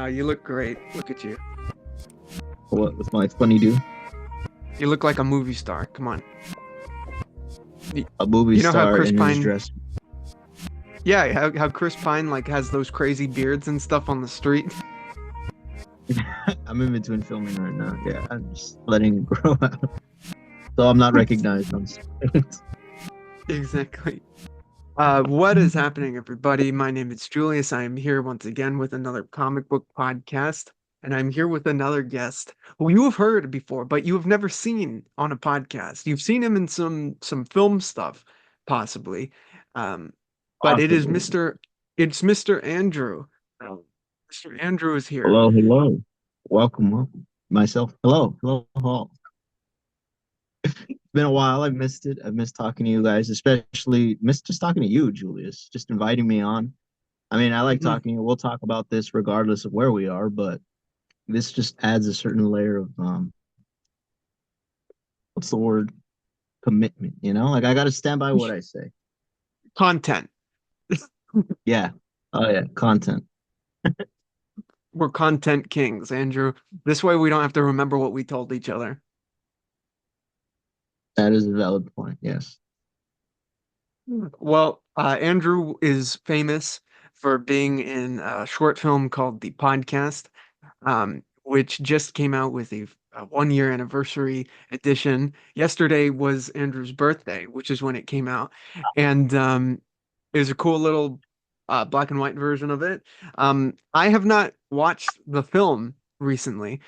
No, you look great. Look at you. What was my funny do? You look like a movie star. Come on. Y- A movie You know how star Chris in his Pine, dress. yeah, how Chris Pine like has those crazy beards and stuff on the street. I'm in between filming right now. Yeah, I'm just letting it grow out. So I'm not recognized on stage. Exactly. What is happening, everybody? My name is Julius. I am here once again with another comic book podcast, and I'm here with another guest who you have heard before, but you have never seen on a podcast. You've seen him in some film stuff, possibly. Um, but Possibly. it's Mr. Andrew. Oh, Mr. Andrew is here. Hello, hello. Welcome, welcome. Myself. Hello, hello, hello. It's been a while. I've missed it. I've missed talking to you guys, especially missed just talking to you, Julius, just inviting me on. I mean, I like Mhm. talking to you. We'll talk about this regardless of where we are, but this just adds a certain layer of what's the word? Commitment, you know? Like I gotta stand by what I say. Content. Yeah. Oh yeah, content. We're content kings, Andrew. This way we don't have to remember what we told each other. That is a valid point. Yes. Well, Andrew is famous for being in a short film called The Podcast, which just came out with a 1 year anniversary edition. Yesterday was Andrew's birthday, which is when it came out, and it was a cool little black and white version of it. I have not watched the film recently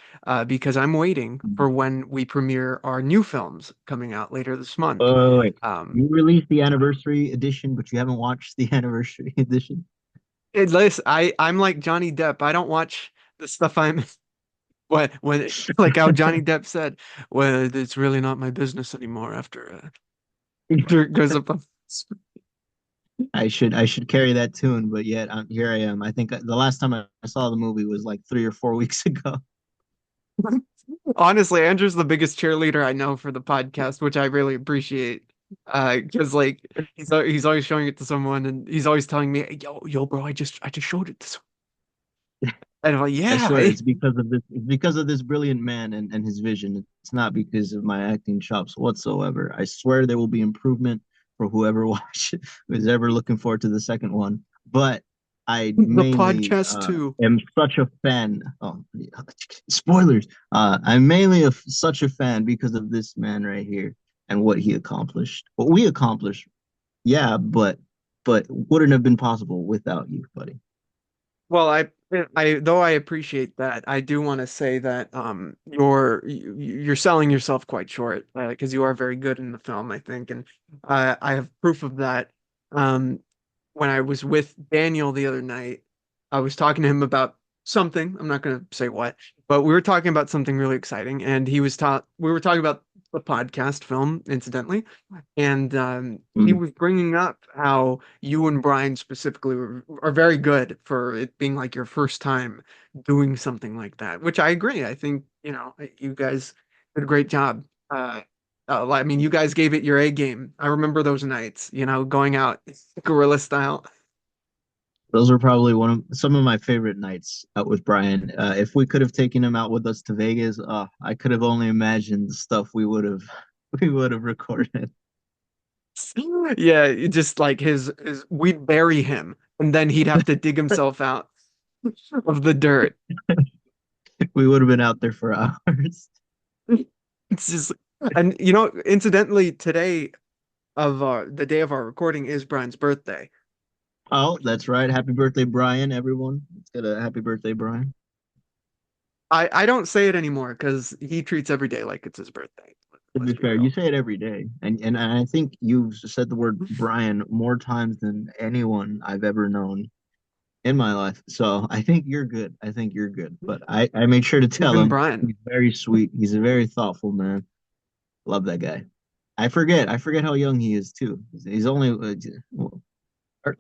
because I'm waiting for when we premiere our new films coming out later this month. Wait. Um, You released the anniversary edition, but you haven't watched the anniversary edition. Listen, I'm like Johnny Depp. I don't watch the stuff I'm when like how Johnny Depp said, "Well, it's really not my business anymore." After it goes up. I should carry that tune, but yet here I am. I think the last time I saw the movie was like 3 or 4 weeks ago. Honestly, Andrew's the biggest cheerleader I know for the podcast, which I really appreciate. Because like he's always showing it to someone, and he's always telling me, "Yo, bro, I just showed it to someone," and I'm like, I "Yeah." swear it's because of this. It's because of this brilliant man and his vision. It's not because of my acting chops whatsoever. I swear there will be improvement for whoever watches, who's ever looking forward to the second one. But I The mainly podcast too. am such a fan. Oh, yeah, spoilers! I'm mainly such a fan because of this man right here and what he accomplished. What we accomplished, yeah, but wouldn't have been possible without you, buddy. Well, I though I appreciate that, I do want to say that you're selling yourself quite short because you are very good in the film, I think, and I have proof of that. Um, when I was with Daniel the other night, I was talking to him about something. I'm not going to say what, but we were talking about something really exciting, and he was taught. We were talking about the podcast film, incidentally, and he Mm. was bringing up how you and Brian specifically are very good for it being like your first time doing something like that, which I agree. I think, you guys did a great job. I mean, you guys gave it your A game. I remember those nights, going out guerrilla style. Those were probably some of my favorite nights out with Brian. If we could have taken him out with us to Vegas, I could have only imagined the stuff we would have recorded. Yeah, just like his we'd bury him and then he'd have to dig himself out of the dirt. We would have been out there for hours. It's just, and incidentally, today of the day of our recording is Brian's birthday. Oh, that's right. Happy birthday, Brian, everyone. Let's get a happy birthday, Brian. I don't say it anymore because he treats every day like it's his birthday. To Let's be be fair, you real. say it every day. And I think you've said the word Brian more times than anyone I've ever known in my life. So I think you're good. I think you're good. But I made sure to tell Even him Brian. he's very sweet. He's a very thoughtful man. Love that guy. I forget how young he is too. He's only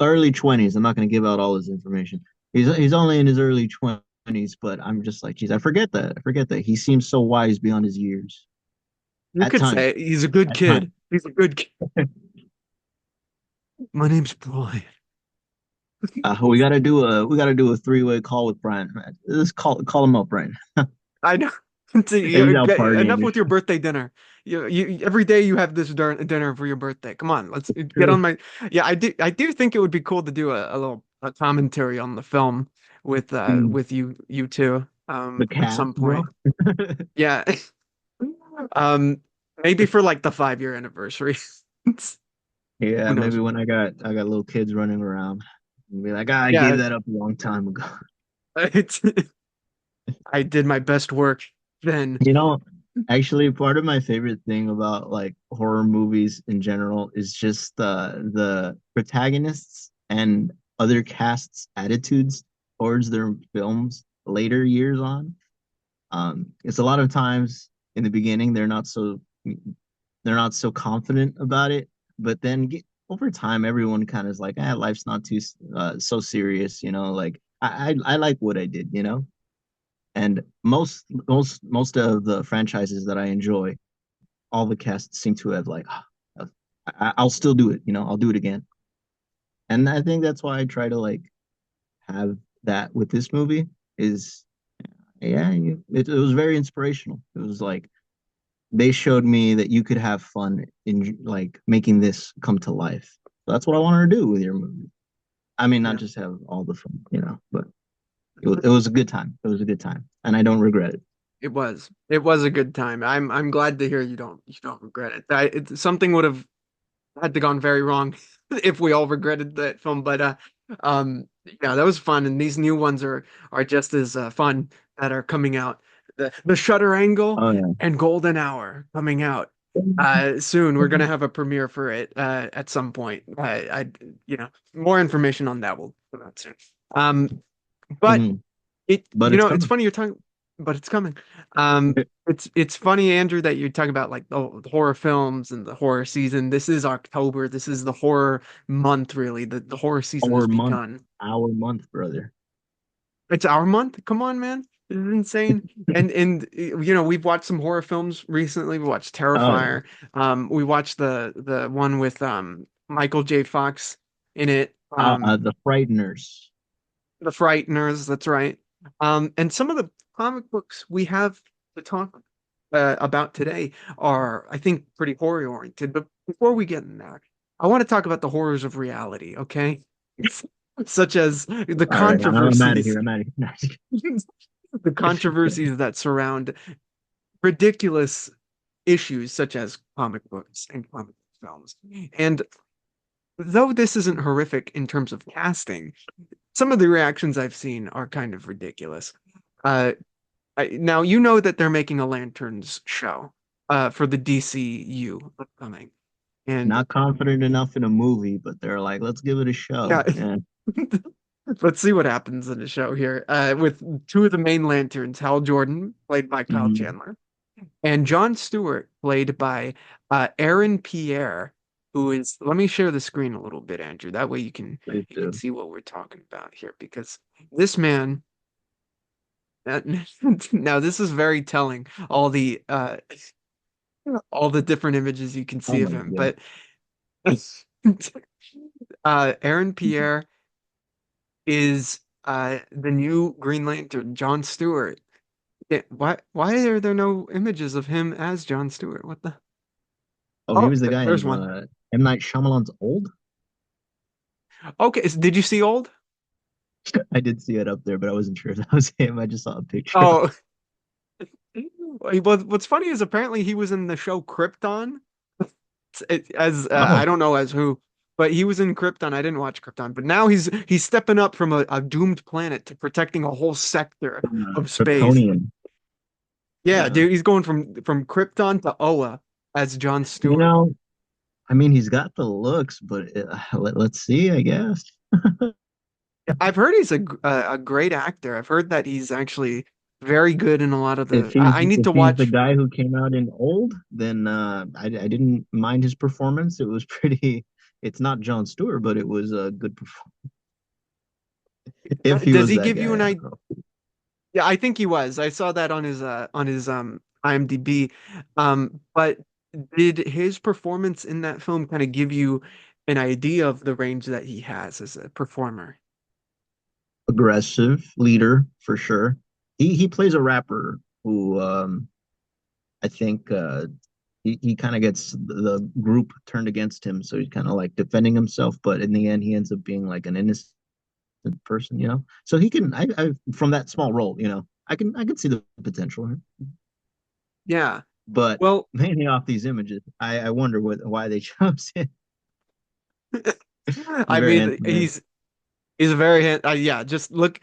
early 20s. I'm not going to give out all his information. He's only in his early 20s, but I'm just like, geez, I forget that. I forget that. He seems so wise beyond his years You at could times. say it. He's a good At kid. times. He's a good kid. My name's Brian. we gotta do a three-way call with Brian. Let's call him up, Brian. I know. He's out Enough partying. with your birthday dinner. You every day you have this dinner for your birthday. Come on, let's get True. on my. Yeah, I do think it would be cool to do a little a commentary on the film Mm, with you two the at cast, some bro. point. Yeah. Um, maybe for like the 5 year anniversary. Yeah, Who maybe knows? when I got little kids running around, and be like, ah, I gave Yeah, that up a long time ago. it's I did my best work then. You know, actually, part of my favorite thing about like horror movies in general is just the protagonists and other casts' attitudes towards their films later years on. It's a lot of times in the beginning they're not so confident about it, but then over time everyone kind of is like, ah, life's not too so serious, like I like what I did, and most of the franchises that I enjoy, all the casts seem to have like, I'll still do it, I'll do it again. And I think that's why I try to like have that with this movie is, yeah, it was very inspirational. It was like they showed me that you could have fun in like making this come to life. So that's what I wanted to do with your movie. I mean, not Yeah. just have all the fun, but it was a good time. It was a good time, and I don't regret it. It was. It was a good time. I'm glad to hear you don't regret it. Something would have had to gone very wrong if we all regretted that film. But yeah, that was fun, and these new ones are just as fun that are coming out. The Shutter Angle Oh yeah. and Golden Hour coming out soon. We're gonna have a premiere for it at some point. More information on that will come out soon. Um, but Mhm. it, But it's it's coming. funny you're talking, but it's coming. It's funny, Andrew, that you're talking about like the horror films and the horror season. This is October. This is the horror month, really. The horror season Our has month, begun. our month, brother. It's our month. Come on, man. This is insane. And we've watched some horror films recently. We watched Oh yeah. Terrifier. We watched the one with Michael J. Fox in it. The Frighteners. The Frighteners, that's right. And some of the comic books we have to talk about today are, I think, pretty horror oriented. But before we get in there, I want to talk about the horrors of reality, okay? Such as the All right, I'm out of controversies, here. I'm out of here. the controversies that surround ridiculous issues such as comic books and comic book films. And though this isn't horrific in terms of casting, some of the reactions I've seen are kind of ridiculous. Uh, now you know that they're making a Lanterns show for the DCU upcoming, and Not confident enough in a movie, but they're like, let's give it a show. yeah, Yeah. let's see what happens in the show here with two of the main Lanterns, Hal Jordan, played by Kyle Mhm. Chandler, and John Stewart, played by Aaron Pierre, who is. Let me share the screen a little bit, Andrew. That way Please you can do. see what we're talking about here, because this man. That, now this is very telling. All the different images you can Oh see of my him, God. but Aaron Pierre is the new Green Lantern, John Stewart. Why are there no images of him as John Stewart? What the? Oh, he Oh, was the guy there's in one. M. Night Shyamalan's Old. Okay, did you see Old? I did see it up there, but I wasn't sure if that was him. I just saw a picture. Oh, well, what's funny is apparently he was in the show Krypton. As Oh, I don't know as who, but he was in Krypton. I didn't watch Krypton, but now he's stepping up from a doomed planet to protecting a whole sector of space. Kryptonian. Yeah, Yeah. dude, he's going from Krypton to Oa as John You Stewart. know, I mean, he's got the looks, but let's see, I guess. I've heard he's a great actor. I've heard that he's actually very good in a lot of If the. he's I need if to he's the watch. guy who came out in Old, then I didn't mind his performance. It was pretty. It's not Jon Stewart, but it was a good performance. If he Does was he that give you guy, an I idea? don't know. Yeah, I think he was. I saw that on his IMDb. But did his performance in that film kind of give you an idea of the range that he has as a performer? aggressive leader for sure. He plays a rapper who I think he kind of gets the group turned against him, so he's kind of like defending himself, but in the end he ends up being like an innocent person, you know. So he can I from that small role, you know, I can see the potential, Yeah. but Well, mainly off these images, I wonder why they chose it. He's I very mean, handsome man. he's a very yeah, just look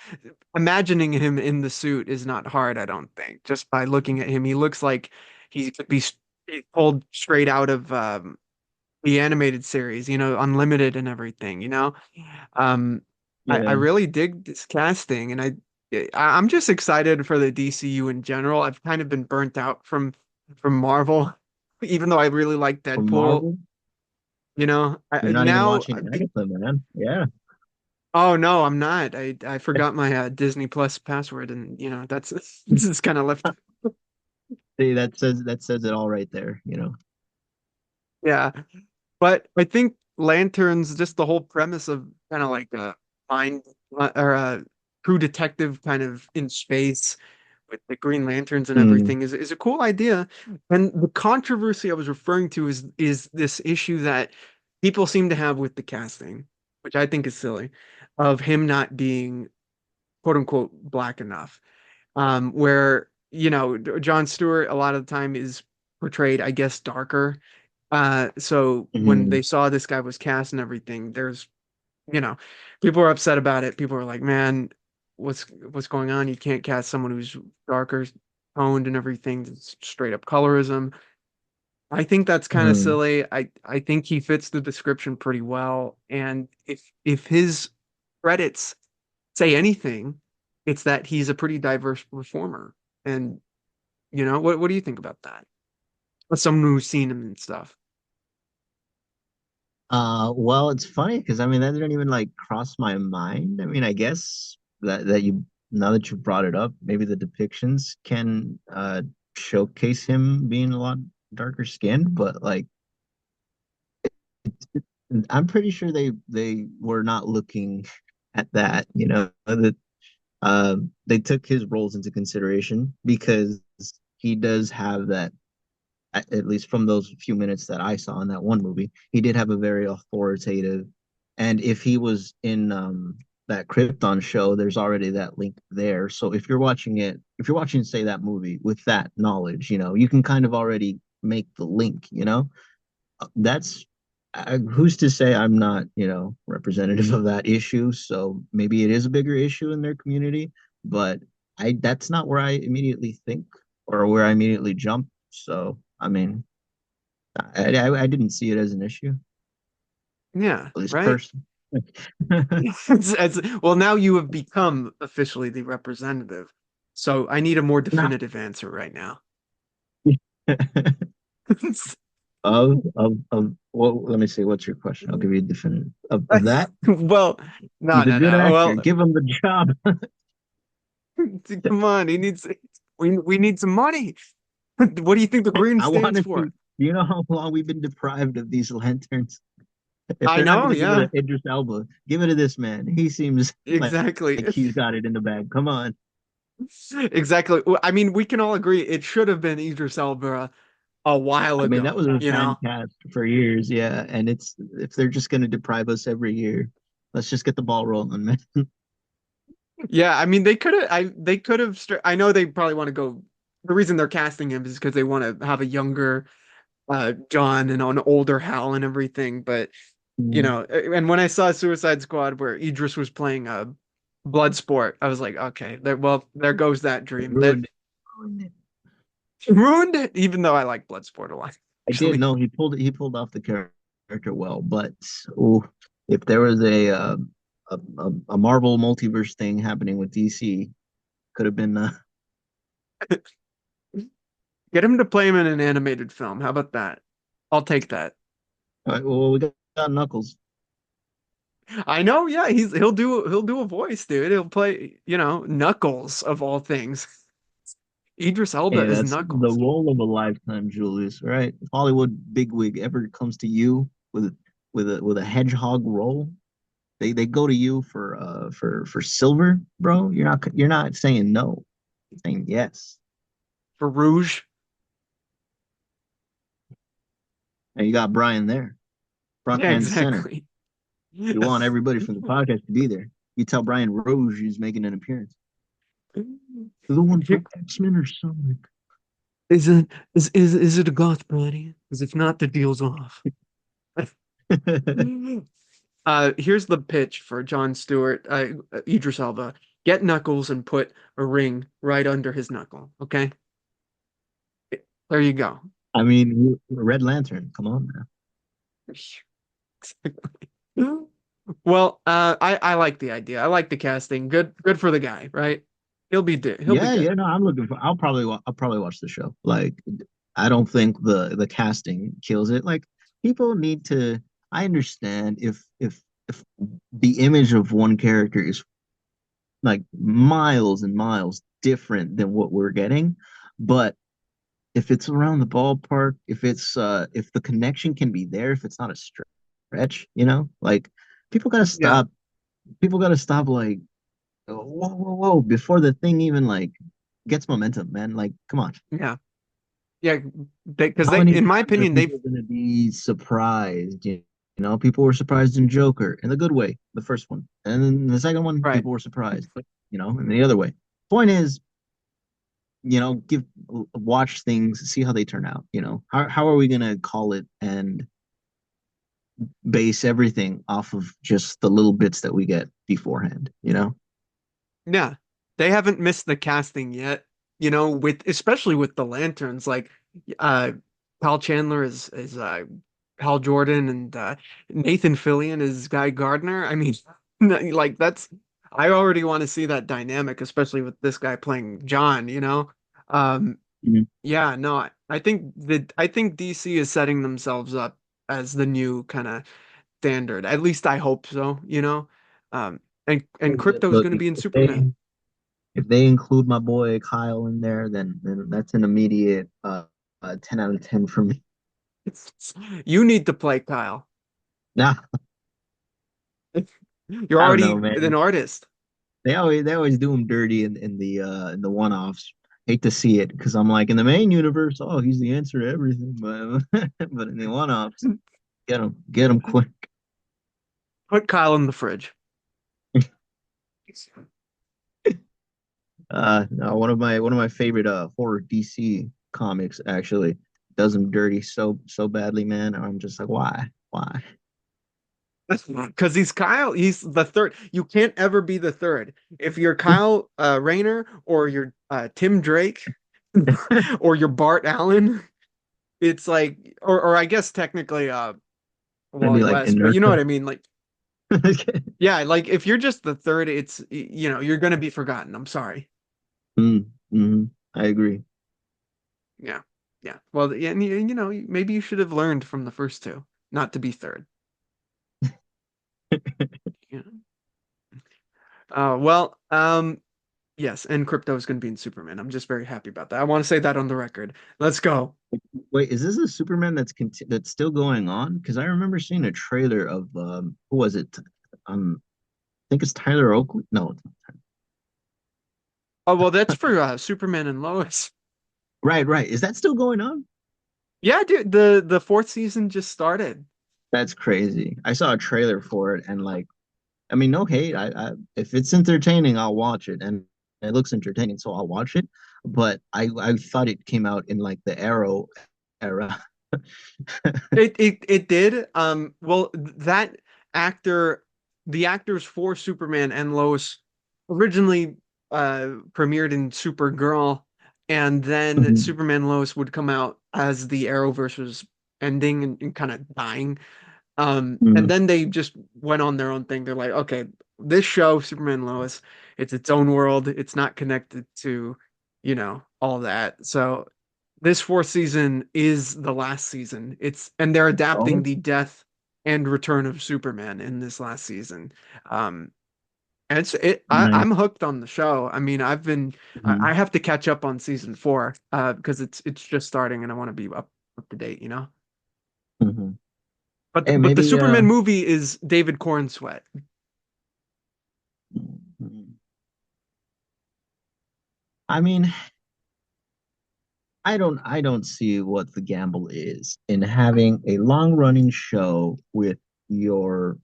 imagining him in the suit is not hard, I don't think. Just by looking at him, he looks like he could be pulled straight out of the animated series, Unlimited and everything, you know? Um I Yeah. really dig this casting and I'm just excited for the DCU in general. I've kind of been burnt out from Marvel, even though I really like From Deadpool, Marvel, you're not even now watching Agatha, man. Yeah. oh no, I'm not. I forgot my Disney Plus password, and that's this is kind of left. See, that says it all right there, you know. Yeah, but I think Lanterns, just the whole premise of kind of like a mind or a true detective kind of in space with the Green Lanterns and Mm, everything is a cool idea. And the controversy I was referring to is this issue that people seem to have with the casting, which I think is silly, of him not being quote unquote black enough. Where John Stewart a lot of the time is portrayed, I guess, darker. So when mhm. they saw this guy was cast and everything, there's you know people are upset about it. People are like, man, what's going on? You can't cast someone who's darker toned and everything. It's straight up colorism. I think that's kind of Mm. silly. I think he fits the description pretty well. And if his credits say anything, it's that he's a pretty diverse performer. And what do you think about that? As someone who's seen him and stuff. Well, it's funny because I mean that didn't even like cross my mind. I mean, I guess that you now that you brought it up, maybe the depictions can showcase him being a lot darker skinned, but like I'm pretty sure they were not looking at that, you know, that they took his roles into consideration because he does have that, at least from those few minutes that I saw in that one movie, he did have a very authoritative. And if he was in that Krypton show, there's already that link there. So if you're watching, say, that movie with that knowledge, you know, you can kind of already make the link, you know? That's who's to say I'm not, you know, representative of that issue. So maybe it is a bigger issue in their community, but I that's not where I immediately think or where I immediately jump. So I mean, I didn't see it as an issue, Yeah, at least right? personally. Well, now you have become officially the representative. So I need a more Nah. definitive answer right now. Well, let me see. What's your question? I'll give you a definitive of that. Well, no, He's a no, good no. actor. Well, Give him the job. come on. We need some money. What do you think the green I stands wanted for? to. You know how long we've been deprived of these lanterns? If I they're not going know, to give it yeah, to Idris Elba, give it to this man. He seems exactly. like he's got it in the bag. Come on. Exactly. Well, I mean, we can all agree it should have been Idris Elba a while I mean, that was ago, a you fan know? cast for years, yeah. And it's if they're just going to deprive us every year, let's just get the ball rolling, man. Yeah, I mean, they could have, I know they probably want to go, the reason they're casting him is because they want to have a younger John and an older Hal and everything. But, Mm. and when I saw Suicide Squad where Idris was playing Bloodsport, I was like, okay, there goes that They dream. That ruined it. Ruined it. ruined it, even though I like Bloodsport a lot, I did actually. know he pulled off the character well, but ooh, if there was a Marvel multiverse thing happening with DC, could have been Get him to play him in an animated film. How about that? I'll take that. all right, well, we got Knuckles. I know, yeah, he'll do a voice, dude. He'll play, Knuckles of all things. Idris Elba Hey, is that's the Knuckles. role of a lifetime, Julius, right? If Hollywood bigwig ever comes to you with a hedgehog role, They go to you for silver, bro. You're not saying no, you're saying yes. For Rouge. And you got Brian there, front Yeah, and center. exactly. You want everybody from the podcast to be there. You tell Brian Rouge is making an appearance. The one from X-Men or something. Is it is it a goth party? Because if not, the deal's off. Here's the pitch for Jon Stewart, Idris Elba. Get Knuckles and put a ring right under his knuckle. Okay, there you go. I mean, Red Lantern. Come on, man. Well, I like the idea. I like the casting. Good for the guy, right? He'll be Yeah, good. yeah. No, I'm looking for. I'll probably watch the show. Like, I don't think the casting kills it. Like, people need to. I understand if the image of one character is like miles and miles different than what we're getting, but if it's around the ballpark, if the connection can be there, if it's not a stretch, like people gotta Yeah, stop. People gotta stop like whoa, whoa, whoa, before the thing even like gets momentum, man. Like, come on. yeah, yeah. Because How they, many in my times are opinion, they've people gonna be surprised? People were surprised in Joker in the good way, the first one. And then the second one, right. people were surprised, in the other way. Point is, give watch things, see how they turn out. How are we gonna call it and base everything off of just the little bits that we get beforehand? Yeah, they haven't missed the casting yet. With especially with the lanterns, like uh, Kyle Chandler is Hal Jordan and Nathan Fillion is Guy Gardner. I mean, like that's I already want to see that dynamic, especially with this guy playing John. Um, Mhm. yeah, no, I think DC is setting themselves up as the new kind of standard. At least I hope so. And Crypto's Look, going to be in if they Superman. if they include my boy Kyle in there, then that's an immediate 10 out of 10 for me. You need to play Kyle. Nah, You're I don't know, already an man. artist. They always do him dirty in the one-offs. Hate to see it because I'm like in the main universe, oh, he's the answer to everything, but but in the one-offs, get him quick. Put Kyle in the fridge. No, one of my favorite horror DC comics actually does him dirty so badly, man. I'm just like, why? Because he's Kyle. He's the third. You can't ever be the third. If you're Kyle Rayner or you're Tim Drake or you're Bart Allen, it's like, or I guess technically Maybe Wally like West, but you know what inertia. I mean? Like, yeah, like if you're just the third, you're gonna be forgotten. I'm sorry. Mm, I agree. Yeah. Yeah. Well, yeah, and maybe you should have learned from the first two not to be third. Yeah. Well, yes, and Crypto is going to be in Superman. I'm just very happy about that. I want to say that on the record. Let's go. Wait, is this a Superman that's still going on? Because I remember seeing a trailer of who was it? I think it's Tyler Oakley. No, it's not. Oh, well, that's for Superman and Lois. Right, right. Is that still going on? Yeah, dude, the fourth season just started. That's crazy. I saw a trailer for it and like, I mean, no hate. I if it's entertaining, I'll watch it, and it looks entertaining, so I'll watch it. But I thought it came out in like the Arrow era. It did. Well, that actor, the actors for Superman and Lois originally premiered in Supergirl, and then Mhm, Superman Lois would come out as the Arrowverse was ending and kind of dying. And mhm. then they just went on their own thing. They're like, okay, this show, Superman Lois, it's its own world. It's not connected to, all that. So this fourth season is the last season. And they're adapting Oh, the death and return of Superman in this last season. Um, and nice. I'm hooked on the show. I mean, I Mhm, have to catch up on season four, because it's just starting and I want to be up to date. mhm. But Hey, but the maybe Superman movie is David Corn Sweat. I mean, I don't see what the gamble is in having a long running show your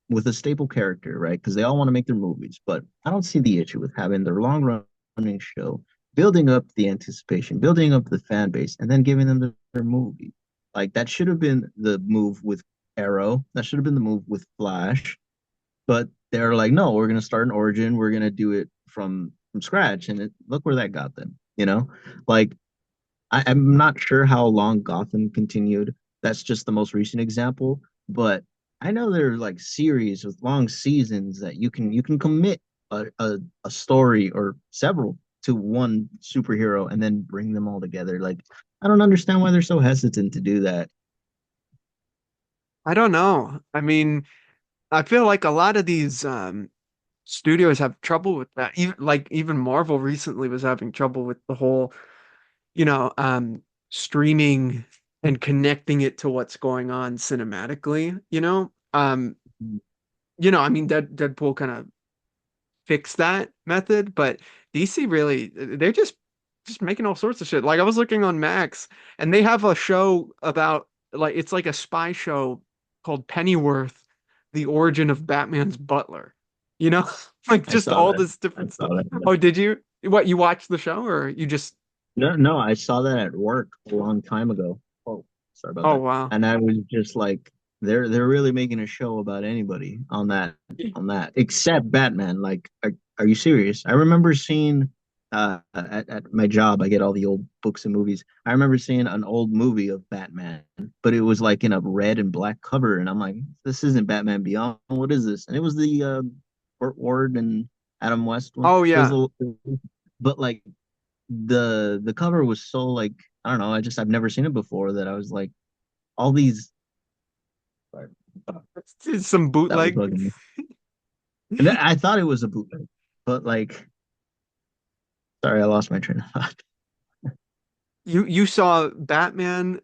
with a staple character, right? Because they all want to make their movies, but I don't see the issue with having their long running show, building up the anticipation, building up the fan base, and then giving them their movie. Like that should have been the move with Arrow. That should have been the move with Flash. But they're like, no, we're gonna start an origin. We're gonna do it from scratch, and look where that got them. Like I'm not sure how long Gotham continued. That's just the most recent example, but I know there are like series with long seasons that you can commit a story or several to one superhero and then bring them all together. Like I don't understand why they're so hesitant to do that. I don't know. I mean, I feel like a lot of these studios have trouble with that. Even Marvel recently was having trouble with the whole, you know, streaming and connecting it to what's going on cinematically, you know? I mean Deadpool kind of fix that method, but DC really they're just making all sorts of shit. Like I was looking on Max and they have a show about like it's like a spy show called Pennyworth, the origin of Batman's butler. You know? Like I just saw all that. this I different saw stuff. that. Oh, did you? What, you watched the show or you just No, no, I saw that at work a long time ago. Oh, sorry about Oh that. wow. And I was just like, they're really making a show about anybody on that, except Batman. Like, are you serious? I remember seeing at my job, I get all the old books and movies. I remember seeing an old movie of Batman, but it was like in a red and black cover, and I'm like, this isn't Batman Beyond. What is this? And it was the Burt Ward and Adam West one. Oh It was yeah. a, but like the cover was so like I don't know. I've never seen it before that I was like all these sorry, It's some that was bootleg. bugging me. And I thought it was a bootleg, but like sorry, I lost my train of thought. You saw Batman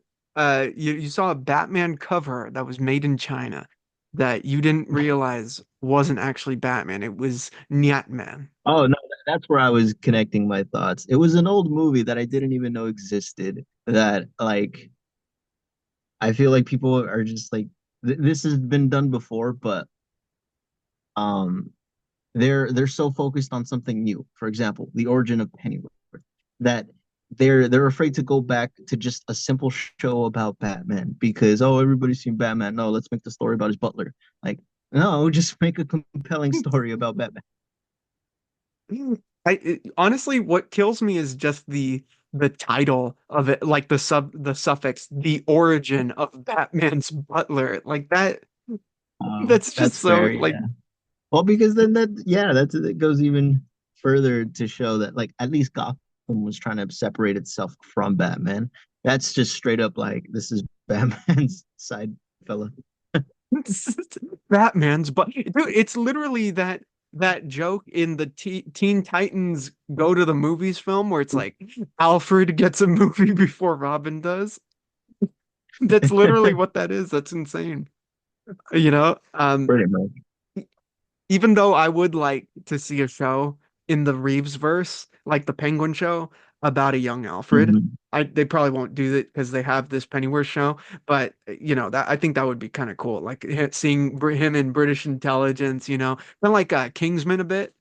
you saw a Batman cover that was made in China that you didn't realize wasn't actually Batman. It was Nyat Man. Oh no, that's where I was connecting my thoughts. It was an old movie that I didn't even know existed. That like I feel like people are just like this has been done before, but um they're so focused on something new. For example, the origin of Pennyworth, that they're afraid to go back to just a simple show about Batman because oh everybody's seen Batman. No, let's make the story about his butler. Like no, just make a compelling story about Batman. Honestly, what kills me is just the title of it, like the suffix, the origin of Batman's butler. Like that that's just That's so fair, like yeah. Well, because then that it goes even further to show that like at least Gotham was trying to separate itself from Batman. That's just straight up like this is Batman's side fella. Batman's, but dude, it's literally that joke in the Teen Titans Go to the Movies film where it's like Alfred gets a movie before Robin does. That's literally what that is. That's insane. You know, Pretty much. even though I would like to see a show in the Reeves verse, like the Penguin show, about a young Alfred. Mhm. They probably won't do it because they have this Pennyworth show, but that I think that would be kind of cool. Like seeing him in British intelligence, kind of like Kingsman a bit,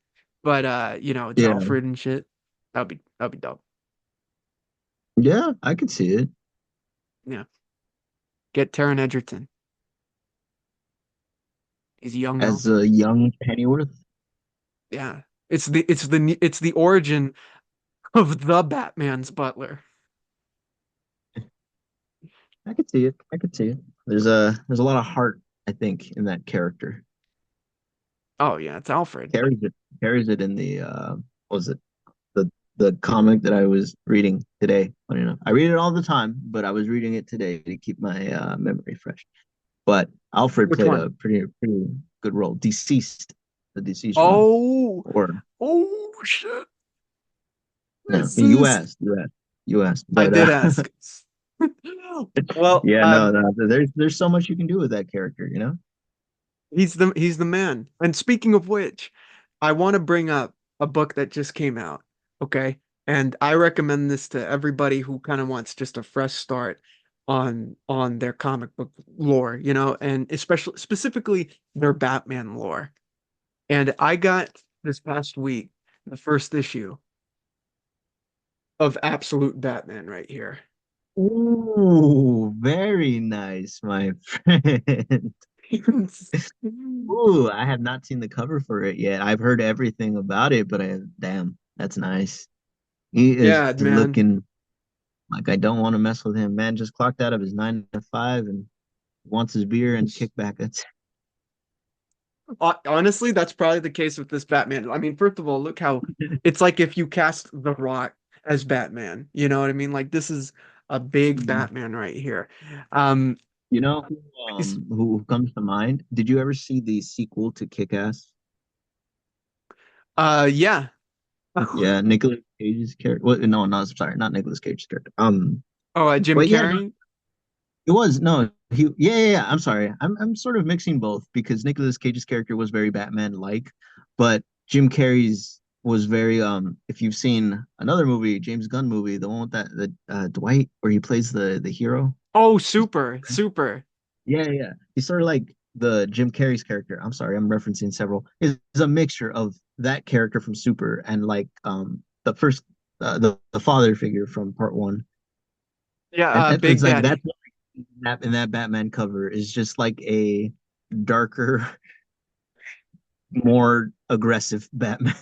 but it's Yeah. Alfred and shit. That'd be dope. Yeah, I could see it. Yeah, get Taron Egerton. He's a young As a Alfred. young Pennyworth. Yeah, it's the origin of the Batman's butler. I could see it. I could see it. There's a lot of heart, I think, in that character. Oh yeah, it's Alfred. Carries it in the what was it the comic that I was reading today. Funny enough, I read it all the time, but I was reading it today to keep my memory fresh. But Alfred Which played one? a pretty good role. The deceased one, Oh, or oh shit. no, This is you asked, I but did ask. Well, yeah, no, there's so much you can do with that character, you know. he's the man. And speaking of which, I want to bring up a book that just came out. Okay. And I recommend this to everybody who kind of wants just a fresh start on their comic book lore, and especially specifically their Batman lore. And I got this past week the first issue of Absolute Batman right here. Ooh, very nice, my friend. Ooh, I have not seen the cover for it yet. I've heard everything about it, but damn, that's nice. He is Yeah, man. looking like I don't want to mess with him. Man just clocked out of his 9 to 5 and wants his beer and kickback. That's Honestly, that's probably the case with this Batman. I mean, first of all, look how it's like if you cast The Rock as Batman. You know what I mean? Like this is a big Batman right here. Um, you know it's- who comes to mind? Did you ever see the sequel to Kick-Ass? yeah. Yeah, Nicolas Cage's character. Well, no, no, sorry, not Nicolas Cage's character. Oh, Jim Well, yeah, no, Carrey. it was no, yeah. I'm sorry, I'm sort of mixing both because Nicolas Cage's character was very Batman-like, but Jim Carrey's was very If you've seen another movie, James Gunn movie, the one with that the Dwight where he plays the hero. Oh, super, super. Yeah. He's sort of like the Jim Carrey's character. I'm sorry, I'm referencing several. Is a mixture of that character from Super and like the first the father figure from part one. Yeah, And it's Big like that's Daddy. what that in that Batman cover is just like a darker, more aggressive Batman.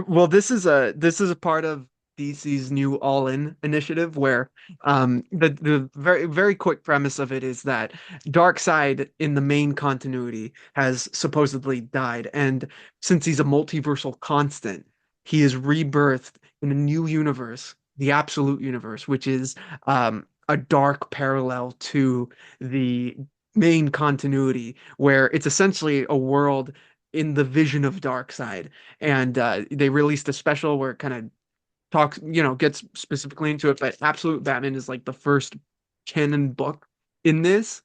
Well, this is a part of DC's new All-In initiative where the very quick premise of it is that Darkseid in the main continuity has supposedly died, and since he's a multiversal constant, he is rebirthed in a new universe, the Absolute Universe, which is a dark parallel to the main continuity, where it's essentially a world in the vision of Darkseid, and they released a special where it kind of talks, gets specifically into it. But Absolute Batman is like the first canon book in this,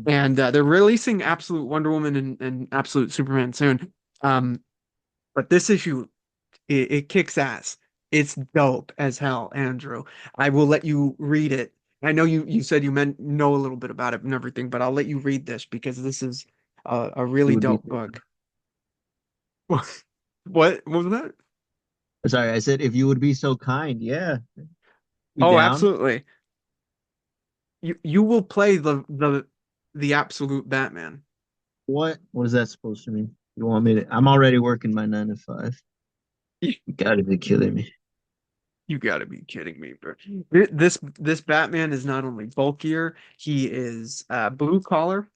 and they're releasing Absolute Wonder Woman and Absolute Superman soon. Um, but this issue, it kicks ass. It's dope as hell, Andrew. I will let you read it. I know you said you know a little bit about it and everything, but I'll let you read this because this is a It really would be dope book. What was that? sorry, I said if you would be so kind, yeah, be Oh, down. absolutely. You will play the absolute Batman. What is that supposed to mean? You want me to? I'm already working my 9 to 5. You You gotta be killing me. you gotta be kidding me, bro. This Batman is not only bulkier, he is blue collar.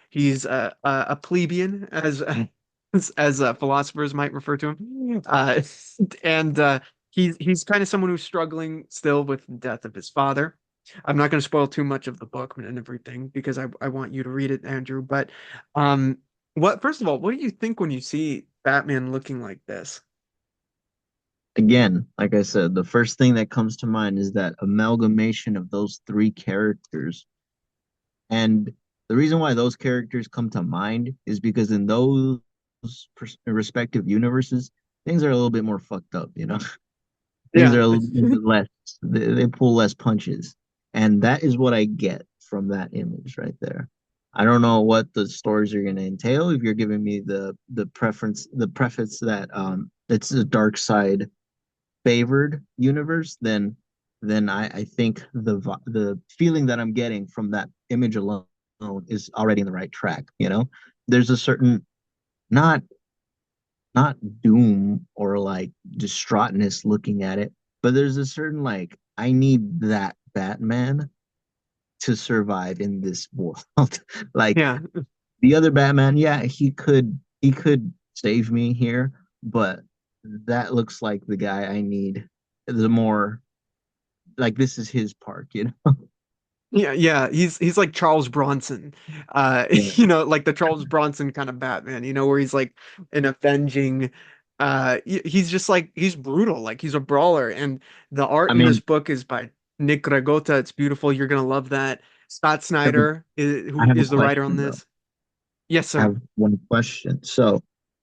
He's a plebeian, as philosophers might refer to him. And he's kind of someone who's struggling still with the death of his father. I'm not going to spoil too much of the book and everything because I want you to read it, Andrew. But um, what first of all, what do you think when you see Batman looking like this? Again, like I said, the first thing that comes to mind is that amalgamation of those three characters. And the reason why those characters come to mind is because in those respective universes, things are a little bit more fucked up, you know? Things Yeah, are a little bit less, they pull less punches. And that is what I get from that image right there. I don't know what the stories are going to entail if you're giving me the preface that it's a dark side favored universe, then I think the feeling that I'm getting from that image alone is already in the right track. You know, there's a certain not not doom or like distraughtness looking at it, but there's a certain like I need that Batman to survive in this world. Like yeah, the other Batman, yeah, he could save me here, but that looks like the guy I need. The more like this is his park, you know? yeah. He's like Charles Bronson, Yeah. like the Charles Bronson kind of Batman, where he's like an avenging. He's just like he's brutal, like he's a brawler, and the art I in this mean, book is by Nick Ragota. It's beautiful. You're gonna love that. Scott I have a, Snyder is I who have a is the writer on question though. this. Yes, I sir. have one question.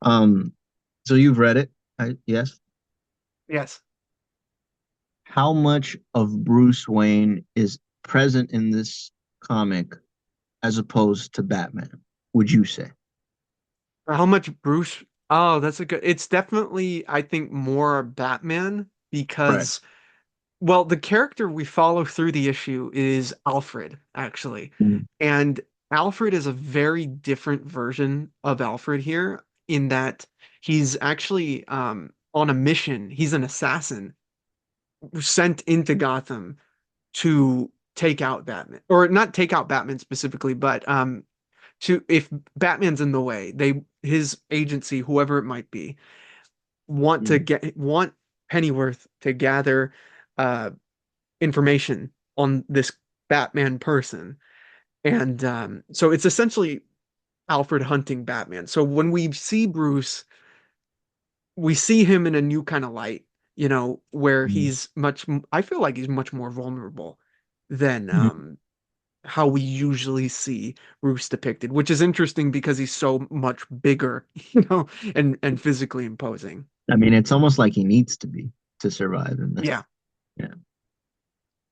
Um, so you've read it, yes? Yes. how much of Bruce Wayne is present in this comic as opposed to Batman, would you say? How much Bruce? Oh, that's a good. It's definitely, I think, more Batman Right. because, well, the character we follow through the issue is Alfred, actually. Mm, And Alfred is a very different version of Alfred here in that he's actually on a mission. He's an assassin sent into Gotham to take out Batman, or not take out Batman specifically, but to if Batman's in the way, they his agency, whoever it might be, mm, want Pennyworth to gather uh information on this Batman person. And so it's essentially Alfred hunting Batman. So when we see Bruce, we see him in a new kind of light, where mm, I feel like he's much more vulnerable than mm. how we usually see Bruce depicted, which is interesting because he's so much bigger, and physically imposing. I mean, it's almost like he needs to be to survive in this. Yeah. Yeah.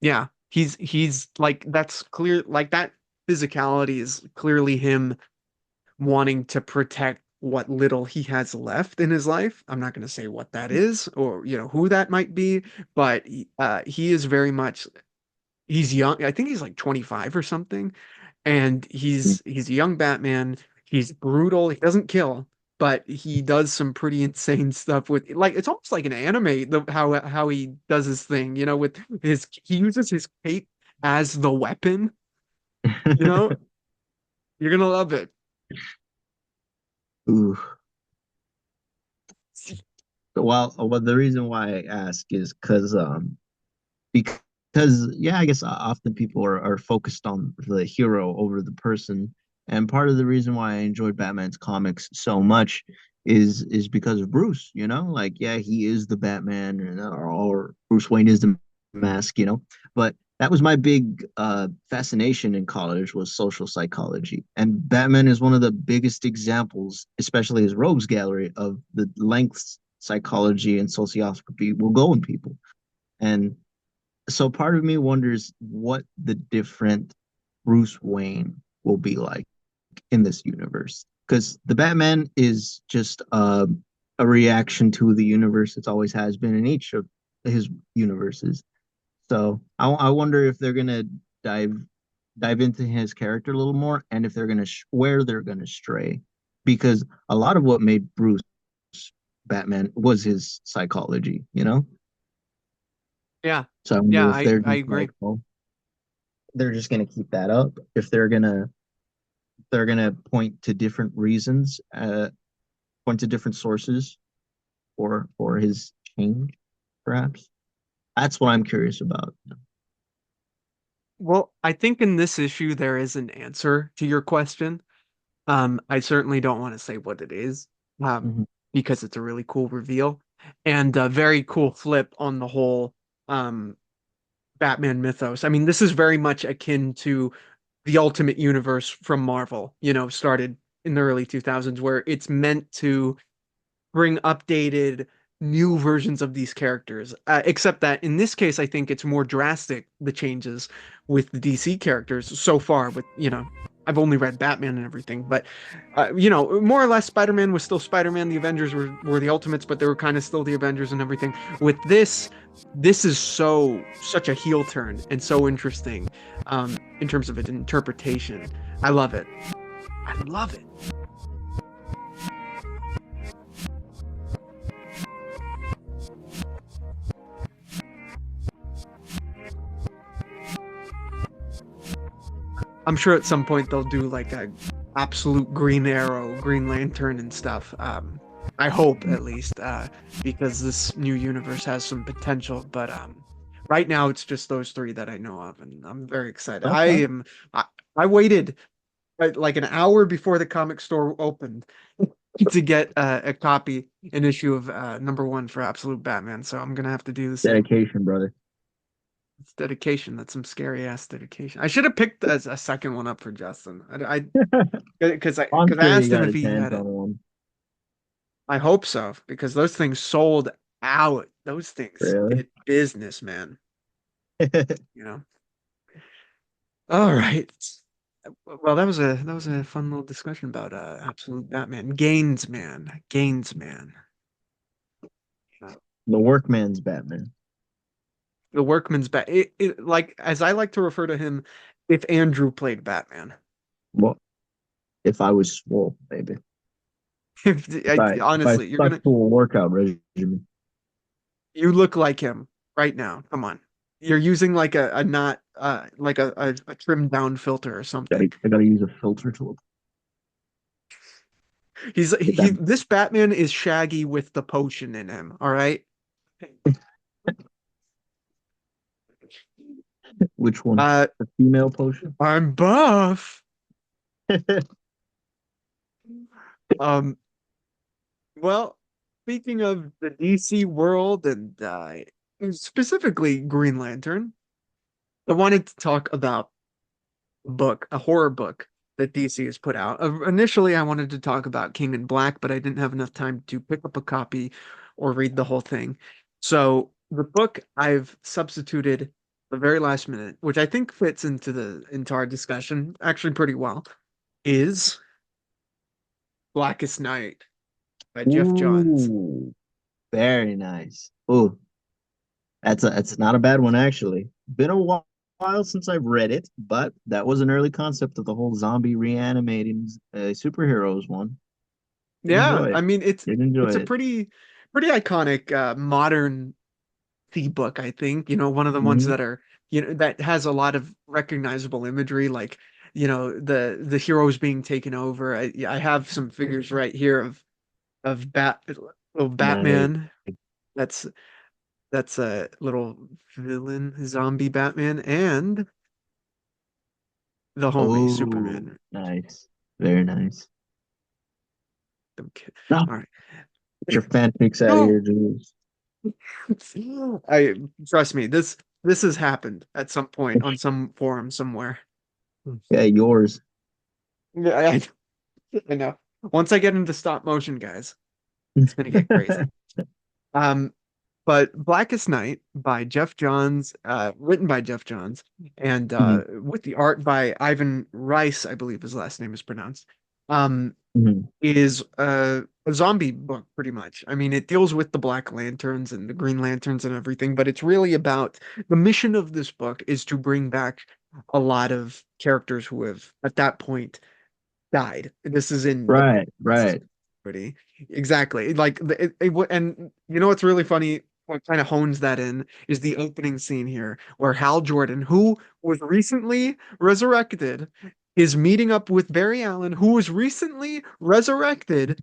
Yeah. He's like that's clear like that physicality is clearly him wanting to protect what little he has left in his life. I'm not going to say what that is or who that might be, but he is very much he's young. I think he's like 25 or something, and he's a young Batman. He's brutal. He doesn't kill, but he does some pretty insane stuff with like it's almost like an anime how he does his thing, with his he uses his cape as the weapon, you know? You're gonna love it. Ooh. Well, the reason why I ask is because yeah, I guess often people are focused on the hero over the person, and part of the reason why I enjoyed Batman's comics so much is because of Bruce. Like yeah, he is the Batman, or Bruce Wayne is the mask. But that was my big fascination in college was social psychology, and Batman is one of the biggest examples, especially his rogues gallery, of the lengths psychology and sociopathy will go in people. And so part of me wonders what the different Bruce Wayne will be like in this universe. Because the Batman is just a reaction to the universe. It's always has been in each of his universes. So I wonder if they're gonna dive dive into his character a little more, and if they're gonna where they're gonna stray, because a lot of what made Bruce Batman was his psychology. Yeah. So I Yeah, wonder if they're I just agree. like, well, they're just going to keep that up. If they're gonna point to different reasons, point to different sources for his change, perhaps. That's what I'm curious about. Well, I think in this issue there is an answer to your question. I certainly don't want to say what it is, Mhm. because it's a really cool reveal and a very cool flip on the whole um, Batman mythos. I mean, this is very much akin to the Ultimate Universe from Marvel, started in the early 2000s, where it's meant to bring updated new versions of these characters, except that in this case I think it's more drastic, the changes with the DC characters so far. With I've only read Batman and everything, but more or less Spider-Man was still Spider-Man, the Avengers were the Ultimates, but they were kind of still the Avengers and everything. With this is such a heel turn and so interesting, in terms of its interpretation. I love it. I love it. I'm sure at some point they'll do like a absolute Green Arrow, Green Lantern and stuff. I hope at least, because this new universe has some potential. But right now it's just those three that I know of, and I'm very excited. Okay. I waited like an hour before the comic store opened to get a copy, an issue of #1 for Absolute Batman. So I'm gonna have to do the same. Dedication, brother. It's dedication. That's some scary ass dedication. I should have picked a second one up for Justin. I I'm because I sure he asked him got if his he hands had on it. one. I hope so because those things sold out. Those things Really? did business, man. You know. All right. Well, that was a fun little discussion about absolute Batman. Gaines man. Gaines man. Uh, The workman's Batman. the workman's bat. Like as I like to refer to him, if Andrew played Batman. Well, if I was swole, maybe. If I Honestly, stuck to a workout regimen, you look like him right now. Come on. You're using like a not like a trimmed down filter or something. I gotta use a filter to get He that. this Batman is Shaggy with the potion in him, all right? Which one? Uh The female potion? I'm buff. Um well, speaking of the DC world and specifically Green Lantern, I wanted to talk about a horror book that DC has put out. Initially, I wanted to talk about King in Black, but I didn't have enough time to pick up a copy or read the whole thing. So the book I've substituted the very last minute, which I think fits into the entire discussion actually pretty well, is Blackest Night by Jeff Johns. Ooh, very nice. Ooh, that's not a bad one actually. Been a while since I've read it, but that was an early concept of the whole zombie reanimating superheroes one. Did Yeah, enjoy I it. mean Did it's enjoy a it. pretty iconic modern the book, I think, one of the ones Hmm. that are, that has a lot of recognizable imagery, like, the heroes being taken over. I have some figures right here of Nice. Batman. That's that's a little villain zombie Batman and the homie Oh, Superman. nice. Very nice. Okay. No, All right. get your fan pics out of No, here, Julius. I trust me, this has happened at some point on some forum somewhere. Yeah, yours. Yeah, I know. Once I get into stop motion, guys, it's gonna get crazy. Um, but Blackest Night by Jeff Johns, written by Jeff Johns, and Mhm, with the art by Ivan Rice, I believe his last name is pronounced. Um, mhm. is a zombie book, pretty much. I mean, it deals with the Black Lanterns and the Green Lanterns and everything, but it's really about the mission of this book is to bring back a lot of characters who have, at that point, died. This is in the Right, right. pretty exactly like and what's really funny, what kind of hones that in is the opening scene here where Hal Jordan, who was recently resurrected, is meeting up with Barry Allen, who was recently resurrected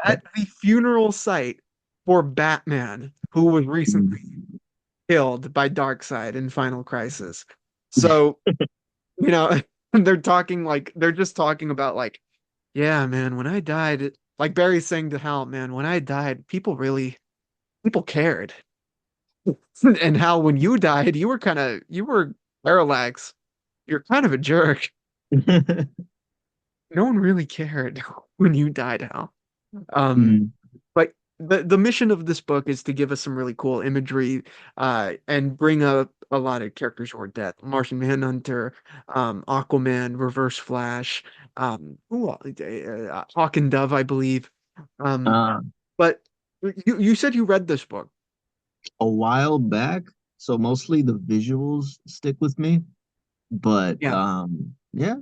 at the funeral site for Batman, who was recently Mm. killed by Darkseid in Final Crisis. So, you know, they're just talking about like, yeah, man, when I died, like Barry's saying to Hal, man, when I died, people cared. And Hal, when you died, you were parallax. You're kind of a jerk. No one really cared when you died, Hal. Um, Mm. but the mission of this book is to give us some really cool imagery, and bring up a lot of characters who are dead. Martian Manhunter, Aquaman, Reverse Flash, Hawk and Dove, I believe. Um, Uh, but you said you read this book. a while back, so mostly the visuals stick with me, but Yeah. yeah.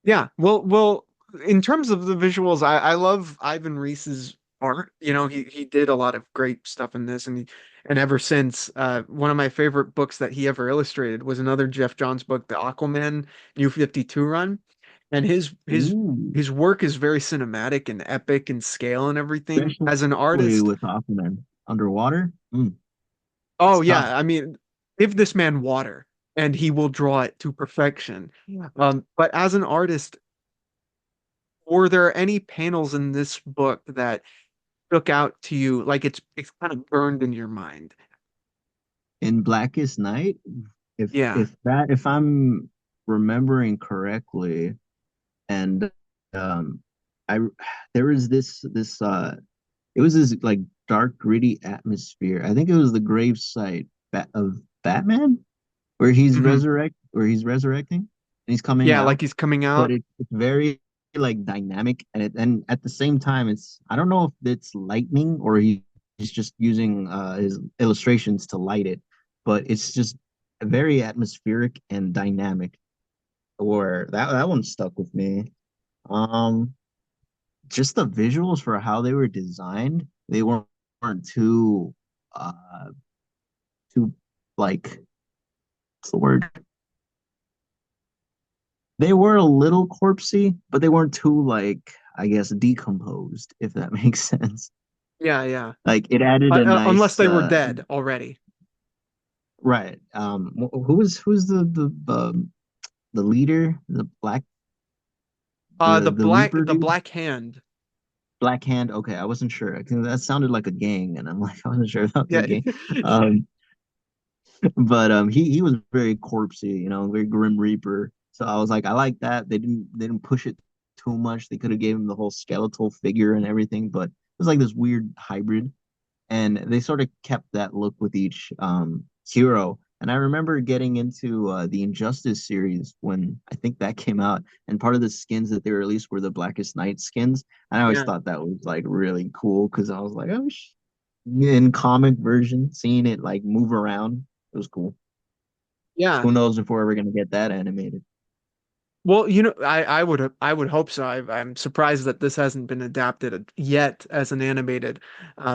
Yeah. Well, in terms of the visuals, I love Ivan Reis's art. He did a lot of great stuff in this, and ever since, one of my favorite books that he ever illustrated was another Jeff Johns book, the Aquaman New 52 run. And Ooh, his work is very cinematic and epic in scale and everything. As an especially artist, with Aquaman underwater. It's oh tough. yeah, I mean, give this man water and he will draw it to perfection. Yeah. But as an artist, were there any panels in this book that stuck out to you, like it's kind of burned in your mind? In Blackest Night, Yeah, if I'm remembering correctly, and um, I there is this It was this like dark, gritty atmosphere. I think it was the grave site of Batman, where he's resurrecting and he's coming Yeah, out. like he's coming But out. it's very like dynamic, and at the same time, it's I don't know if it's lightning or he's just using his illustrations to light it, but it's just very atmospheric and dynamic. Or that one stuck with me. Um, just the visuals for how they were designed, they weren't uh too like what's the word? They were a little corpsey, but they weren't too like I guess decomposed, if that makes sense. Yeah, yeah. Like it added a Unless nice they were dead already. right. Who's the leader, the Reaper The dude? Black Hand. Black Hand. Okay, I wasn't sure. I think that sounded like a gang, and I'm like, I wasn't sure if that was a Yeah. gang. Um, but he was very corpsey, very Grim Reaper. So I was like, I like that. They didn't push it too much. They could have gave him the whole skeletal figure and everything, but it was like this weird hybrid. And they sort of kept that look with each hero. And I remember getting into the Injustice series when I think that came out, and part of the skins that they released were the Blackest Night skins. And I always Yeah. thought that was like really cool because I was like, oh, in comic version, seeing it like move around, it was cool. Yeah. Who knows if we're ever gonna get that animated? Well, I would hope so. I'm surprised that this hasn't been adapted yet as an animated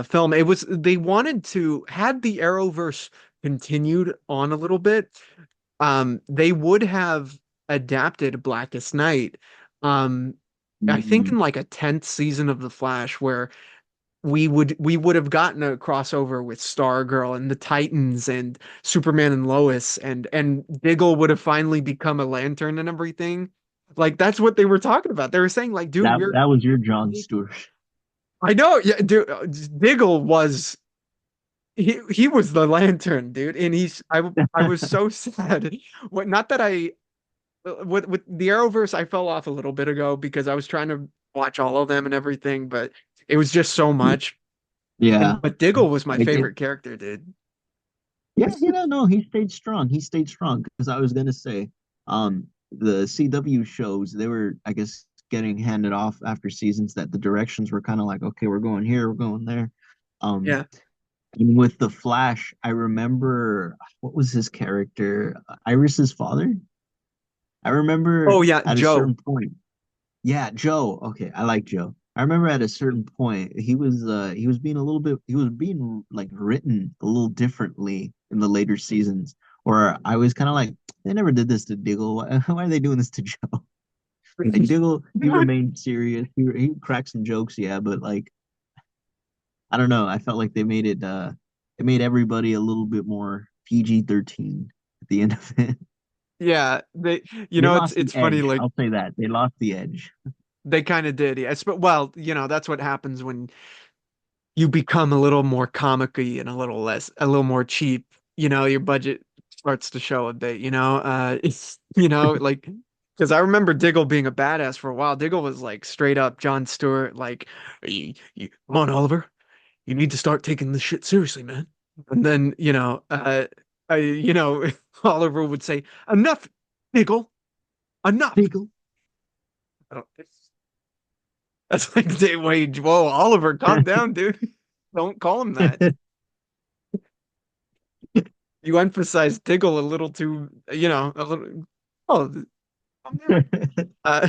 film. They wanted to had the Arrowverse continued on a little bit. They would have adapted Blackest Night. Um, I think Mm, in like a 10th season of The Flash, where we would have gotten a crossover with Stargirl and the Titans and Superman and Lois and Diggle would have finally become a Lantern and everything. Like that's what they were talking about. They were saying like, dude, that was your John Stewart. I know, yeah, dude, Diggle was he was the Lantern, dude, and I was so sad. What not that I with the Arrowverse, I fell off a little bit ago because I was trying to watch all of them and everything, but it was just so much. And Yeah. but Diggle was my It, favorite character, dude. yeah, no, he stayed strong. He stayed strong because I was gonna say, the CW shows they were, I guess, getting handed off after seasons that the directions were kind of like, okay, we're going here, we're going there. Um, Yeah. and with the Flash, I remember what was his character, Iris's father. I remember Oh yeah, at a Joe. certain point. Yeah, Joe. Okay, I like Joe. I remember at a certain point he was being like written a little differently in the later seasons where I was kind of like they never did this to Diggle. Why are they doing this to Joe? Like Diggle, he remained serious. He cracked some jokes, yeah, but like I don't know. I felt like it made everybody a little bit more PG-13 at the end of it. Yeah, They it's lost the funny edge. like I'll say that. They lost the edge. they kind of did. Yes, but well, that's what happens when you become a little more comic-y and a little more cheap. Your budget starts to show a bit, it's like because I remember Diggle being a badass for a while. Diggle was like straight up John Stewart, like, come on, Oliver, you need to start taking this shit seriously, man. And then, Oliver would say, enough, Diggle, enough. Diggle. I don't, that's like, wait, whoa, Oliver, calm down, dude. Don't call him that. You emphasize Diggle a little too, a little, oh, calm down. Uh,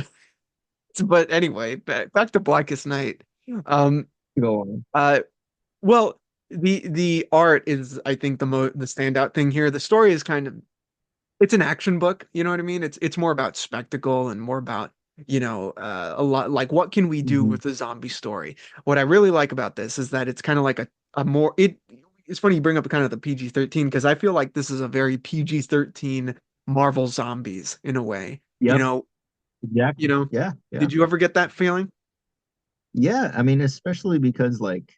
but anyway, back to Blackest Night. Um, Go on. uh, well, the art is, I think, the standout thing here. The story is kind of it's an action book, you know what I mean? It's more about spectacle and more about, a lot like what can we do Mhm. with the zombie story? What I really like about this is that it's kind of like a more it's funny you bring up kind of the PG-13 because I feel like this is a very PG-13 Marvel zombies in a way. You Yep, know, you exactly. know, Yeah, yeah. did you ever get that feeling? Yeah, I mean, especially because like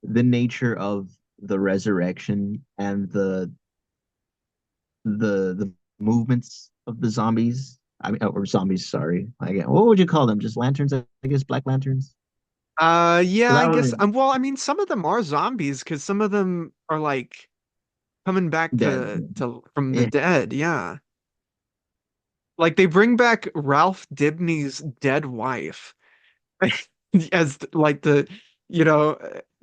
the nature of the resurrection and the movements of the zombies. I mean, or zombies, sorry. Again, what would you call them? Just lanterns, I guess, Black Lanterns. Yeah, 'Cause I I guess. was Well, I mean, some of them are zombies because some of them are like coming back dead. to from the Yeah. dead. Yeah, like they bring back Ralph Dibny's dead wife as like you know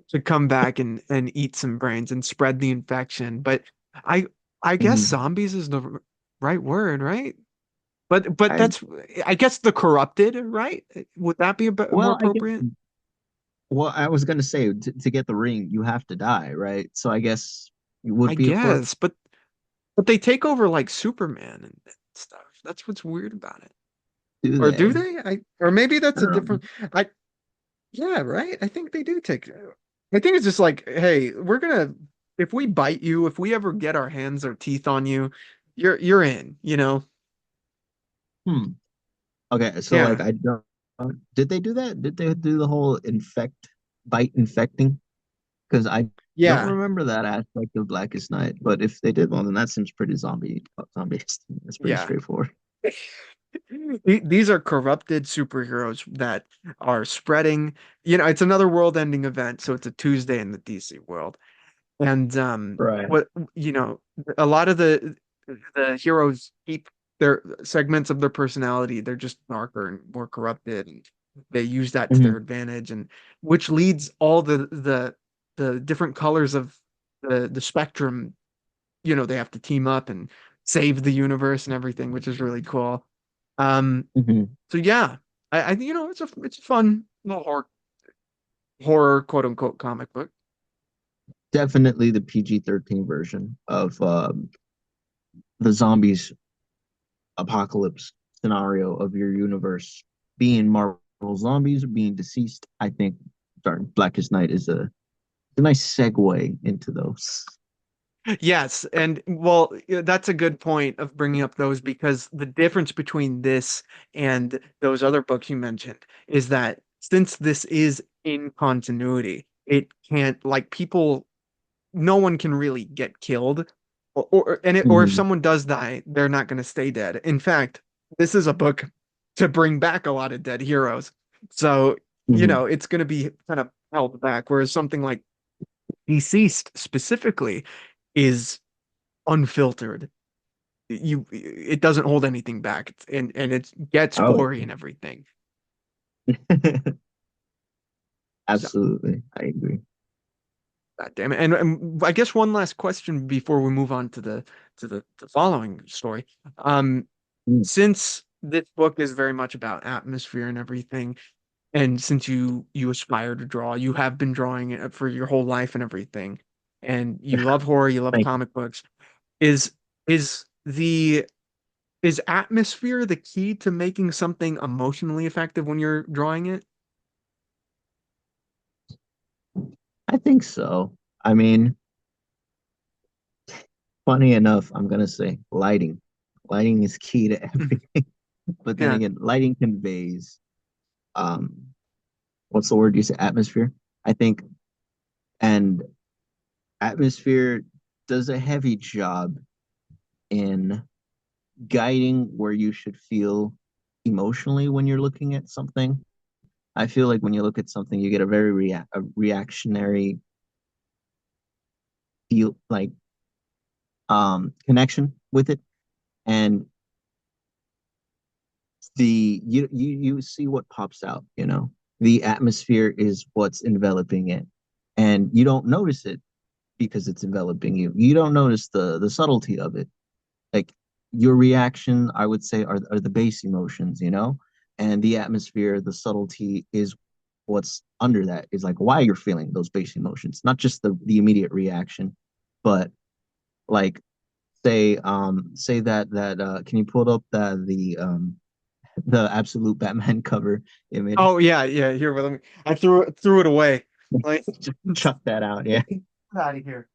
to come back and eat some brains and spread the infection. But I I guess Mhm. zombies is the right word, right? But I that's I guess the corrupted, right? Would that be a bit more well, I guess appropriate? well, I was gonna say to get the ring, you have to die, right? So I guess you would I be a corrupt. guess, but they take over like Superman and stuff. That's what's weird about it. Do Or do they? they? Or maybe I that's a don't know. different I yeah, right? I think they do take I think it's just like, hey, we're gonna if we bite you, if we ever get our hands or teeth on you, you're in, you know? Hmm. Okay, so like Yeah. I don't. Did they do that? Did they do the whole bite infecting? Because I don't Yeah. remember that aspect of Blackest Night. But if they did, well, then that seems pretty zombie. That's pretty Yeah. straightforward. These are corrupted superheroes that are spreading, it's another world-ending event, so it's a Tuesday in the DC world. And Right. what a lot of the heroes keep their segments of their personality. They're just darker and more corrupted, and they use that to their Hmm. advantage, and which leads all the different colors of the spectrum. They have to team up and save the universe and everything, which is really cool. Um, Hmm. so yeah, it's a fun little horror quote unquote comic book. Definitely the PG-13 version of the zombies apocalypse scenario of your universe being Marvel zombies or being deceased. I think Blackest Night is a nice segue into those. Yes, and well, that's a good point of bringing up those because the difference between this and those other books you mentioned is that since this is in continuity, it can't like people no one can really get killed or if Hmm. someone does die, they're not going to stay dead. In fact, this is a book to bring back a lot of dead heroes. So, Hmm. it's going to be kind of held back whereas something like Deceased specifically is unfiltered. It doesn't hold anything back. And it gets Oh, gory and everything. So, absolutely. I agree. God damn it. And I guess one last question before we move on to the following story. Um, Mm. since this book is very much about atmosphere and everything, and since you aspire to draw, you have been drawing it for your whole life and everything, and you love horror, you love Thank you. comic books. Is is the is atmosphere the key to making something emotionally effective when you're drawing it? I think so. I mean, funny enough, I'm gonna say lighting. Lighting is key to everything. But then Yeah. again, lighting conveys um what's the word you say? Atmosphere. I think and atmosphere does a heavy job in guiding where you should feel emotionally when you're looking at something. I feel like when you look at something, you get a very reactionary feel like connection with it, and you see what pops out. The atmosphere is what's enveloping it, and you don't notice it because it's enveloping you. You don't notice the subtlety of it. Like your reaction, I would say, are the base emotions, and the atmosphere, the subtlety is what's under that is like why you're feeling those base emotions, not just the immediate reaction, but like say that can you pull up the absolute Batman cover image? Oh yeah, yeah. Here, let me. I threw it away. Like, Just get chuck that out, yeah. out of here.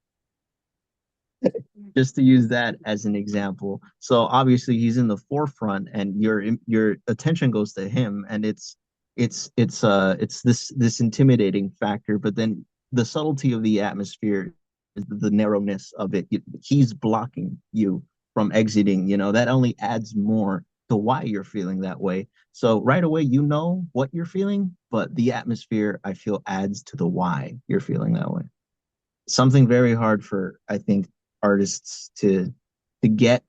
Just to use that as an example. So obviously he's in the forefront, and your attention goes to him, and it's this intimidating factor. But then the subtlety of the atmosphere, the narrowness of it, he's blocking you from exiting. That only adds more to why you're feeling that way. So right away, what you're feeling, but the atmosphere I feel adds to the why you're feeling that way. Something very hard for I think artists to get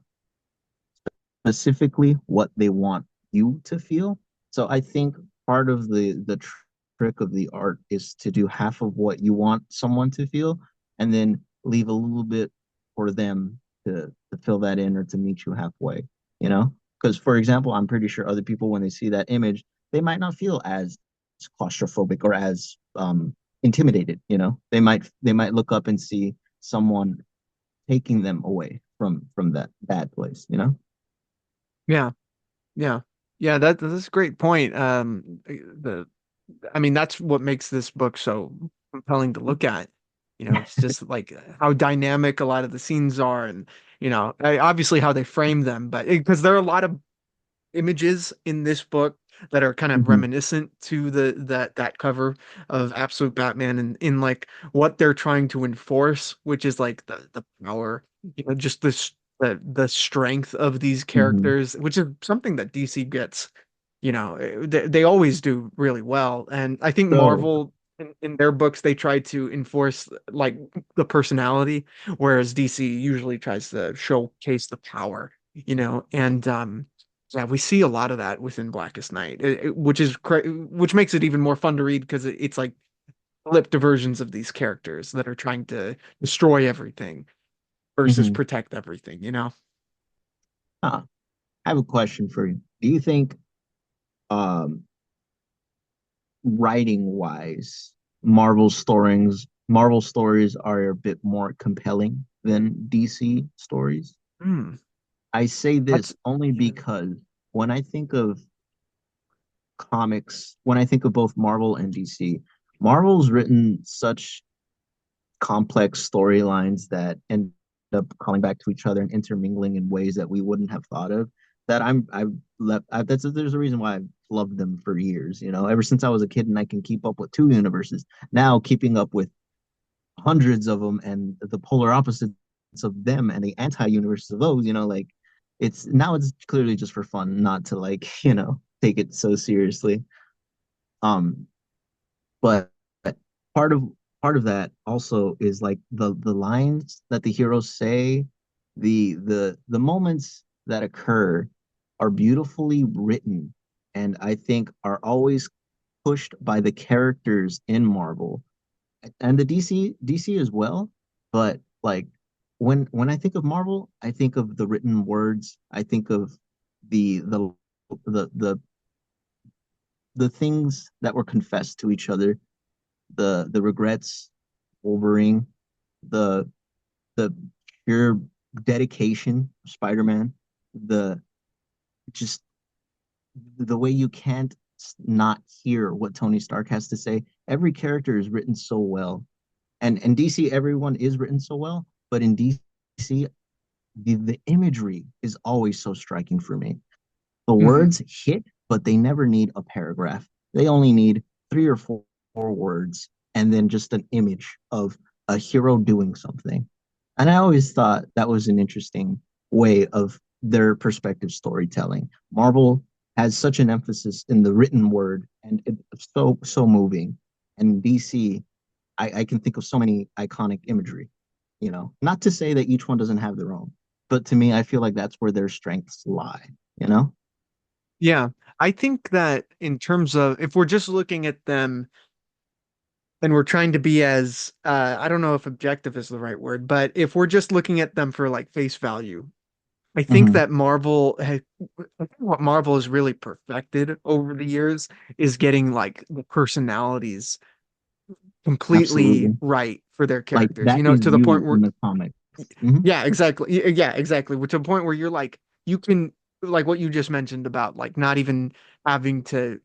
specifically what they want you to feel. So I think part of the trick of the art is to do half of what you want someone to feel and then leave a little bit for them to fill that in or to meet you halfway, you know? Because for example, I'm pretty sure other people when they see that image, they might not feel as claustrophobic or as intimidated, you know? They might look up and see someone taking them away from that bad place, you know? Yeah, yeah, yeah. That's a great point. The I mean, that's what makes this book so compelling to look at. It's just like how dynamic a lot of the scenes are, and obviously how they frame them. But because there are a lot of images in this book that are kind of Mm-hmm. reminiscent to that cover of Absolute Batman and in like what they're trying to enforce, which is like the power, just the strength of these Mm-hmm. characters, which is something that DC gets, they always do really well. And I think So, Marvel in their books they try to enforce like the personality, whereas DC usually tries to showcase the power, and yeah, we see a lot of that within Blackest Night, which makes it even more fun to read because it's like flipped versions of these characters that are trying to destroy everything versus mhm. protect everything. I have a question for you. Do you think, um, writing wise, Marvel stories are a bit more compelling than DC stories? Hmm. I say That's this only yeah. because when I think of comics, when I think of both Marvel and DC, Marvel's written such complex storylines that end up calling back to each other and intermingling in ways that we wouldn't have thought of. That I've left. There's a reason why I've loved them for years. You know, ever since I was a kid, and I can keep up with two universes. Now keeping up with hundreds of them and the polar opposites of them and the anti-universes of those. You know, like it's clearly just for fun, not to like take it so seriously. Um, but part of part of that also is like the lines that the heroes say, the moments that occur are beautifully written and I think are always pushed by the characters in Marvel and the DC as well. But like when I think of Marvel, I think of the written words, I think of the the the the the things that were confessed to each other, the regrets, Wolverine, the the pure dedication of Spider-Man, the just the way you can't not hear what Tony Stark has to say. Every character is written so well. And in DC, everyone is written so well, but in DC, the imagery is always so striking for me. The Mhm. words hit, but they never need a paragraph. They only need three or four words and then just an image of a hero doing something. And I always thought that was an interesting way of their perspective storytelling. Marvel has such an emphasis in the written word and it's so moving. And DC, I can think of so many iconic imagery, not to say that each one doesn't have their own, but to me, I feel like that's where their strengths lie, you know? Yeah, I think that in terms of if we're just looking at them and we're trying to be as I don't know if objective is the right word, but if we're just looking at them for like face value, I think Mm-hmm. that I think what Marvel has really perfected over the years is getting like the personalities completely Absolutely. right for their Like characters, that is to the point you where in the comics. Hmm. yeah, exactly. Yeah, exactly. To the point where you're like you can like what you just mentioned about like not even having to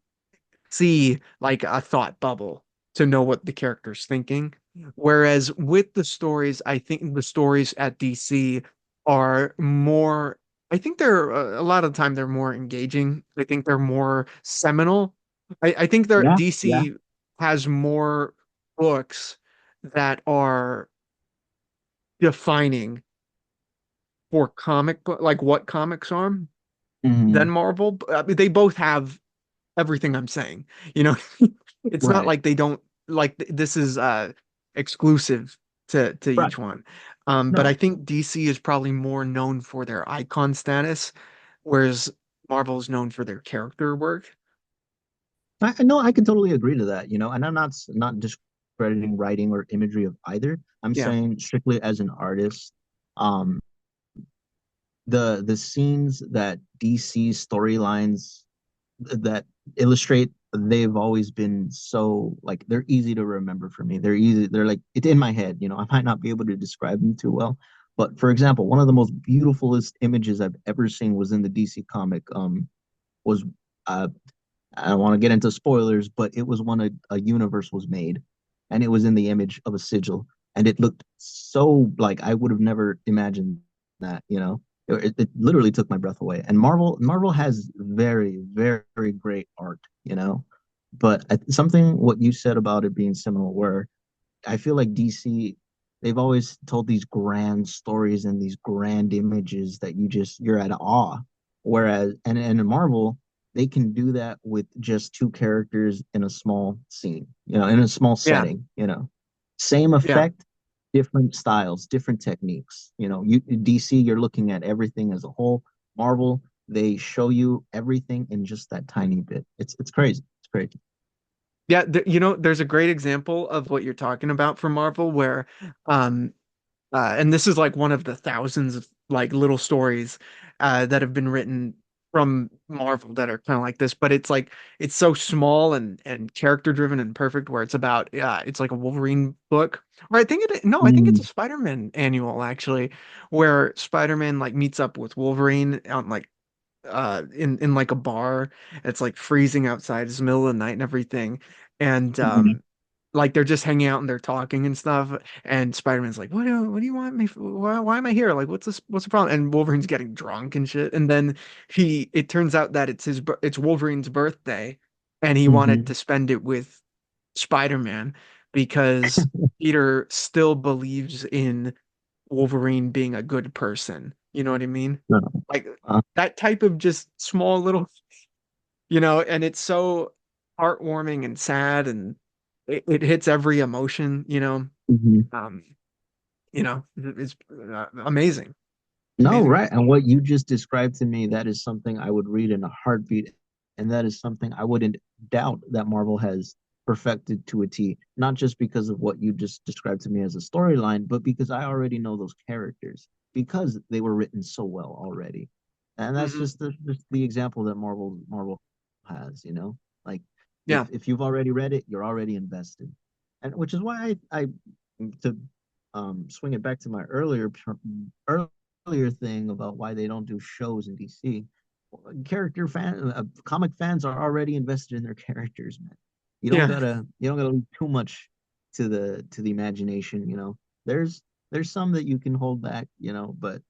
see like a thought bubble to know what the character's thinking. Whereas with the stories, I think the stories at DC are more, I think they're a lot of the time they're more engaging. I think they're more seminal. I think Yeah, yeah. DC has more books that are defining for comic book, like what comics are than Hmm. Marvel. I mean, they both have everything I'm saying, you know. It's not Right. like they don't like this is exclusive to Right. each one. But I No, think DC is probably more known for their icon status, whereas Marvel is known for their character work. I no, I can totally agree to that, you know, and I'm not discrediting writing or imagery of either. I'm Yeah. saying strictly as an artist, um, the scenes that DC storylines that illustrate, they've always been so like they're easy to remember for me. They're easy, they're like it's in my head, you know. I might not be able to describe them too well. But for example, one of the most beautifulest images I've ever seen was in the DC comic, was uh I don't want to get into spoilers, but it was when a universe was made, and it was in the image of a sigil, and it looked so like I would have never imagined that. You know, it literally took my breath away. And Marvel has very very great art. You know, but something what you said about it being seminal, where I feel like DC, they've always told these grand stories and these grand images that you're at awe. Whereas and in Marvel, they can do that with just two characters in a small scene, you know, in a small Yeah. setting, you know. Same Yeah. effect, different styles, different techniques. You know, you DC, you're looking at everything as a whole. Marvel, they show you everything in just that tiny bit. It's crazy. It's crazy. Yeah, there's a great example of what you're talking about for Marvel where um and this is like one of the thousands of like little stories that have been written from Marvel that are kind of like this, but it's like it's so small and character driven and perfect where it's about it's like a Wolverine book. Or I think it no, I think it's a Mm, Spider-Man annual actually, where Spider-Man like meets up with Wolverine on like in like a bar. It's like freezing outside, it's the middle of the night and everything. And mhm. like they're just hanging out and they're talking and stuff. And Spider-Man's like, what do you want me for? Why am I here? Like, what's the problem? And Wolverine's getting drunk and shit. And then it turns out that it's Wolverine's birthday, and he wanted to Mhm. spend it with Spider-Man because Peter still believes in Wolverine being a good person. You know what I mean? No. Like Uh, that type of just small little, and it's so heartwarming and sad and it hits every emotion, mhm. um, it's amazing, No, amazing. right. And what you just described to me, that is something I would read in a heartbeat. And that is something I wouldn't doubt that Marvel has perfected to a T, not just because of what you just described to me as a storyline, but because I already know those characters because they were written so well already. And that's Hmm. just the example that Marvel has, you know? Like Yeah. if you've already read it, you're already invested. And which is why I to swing it back to my earlier thing about why they don't do shows in DC. Comic fans are already invested in their characters, man. Yeah. You don't gotta leave too much to the imagination, you know. There's some that you can hold back, you know, but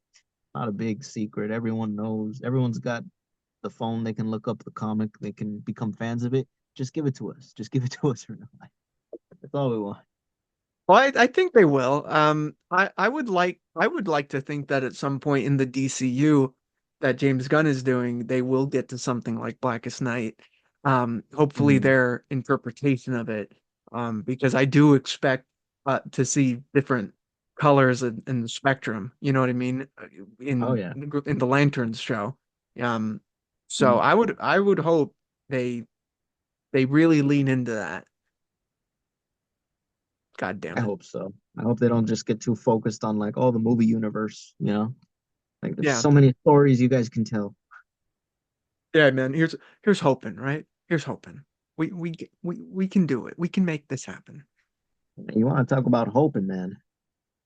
not a big secret. Everyone knows. Everyone's got the phone. They can look up the comic. They can become fans of it. Just give it to us. Just give it to us for now. That's all we want. Well, I think they will. I would like to think that at some point in the DCU that James Gunn is doing, they will get to something like Blackest Night. Hopefully Mhm. their interpretation of it, because I do expect to see different colors in the spectrum. You know what I mean? Oh In yeah. in the Lanterns show. Um, so Mhm. I would hope they they really lean into that. God I damn it. hope so. I hope they don't just get too focused on like, oh, the movie universe, you know? Like there's Yeah. so many stories you guys can tell. Yeah, man. Here's hoping, right? Here's hoping. We can do it. We can make this happen. You want to talk about hoping, man.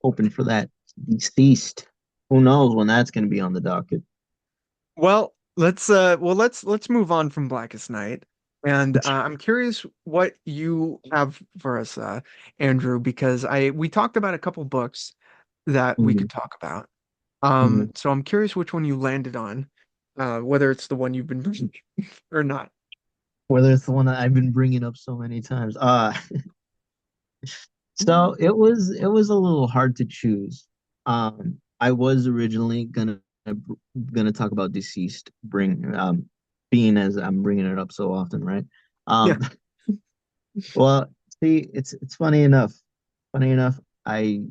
Hoping for that deceased. Who knows when that's going to be on the docket? Well, let's move on from Blackest Night. And I'm curious what you have for us, Andrew, because I we talked about a couple books that we Mhm, could talk about. mhm. So I'm curious which one you landed on, whether it's the one you've been reading or not. Whether it's the one that I've been bringing up so many times. So it was a little hard to choose. I was originally gonna talk about deceased, being as I'm bringing it up so often, right? Yeah. Um, Well, see, it's funny enough. Funny enough, I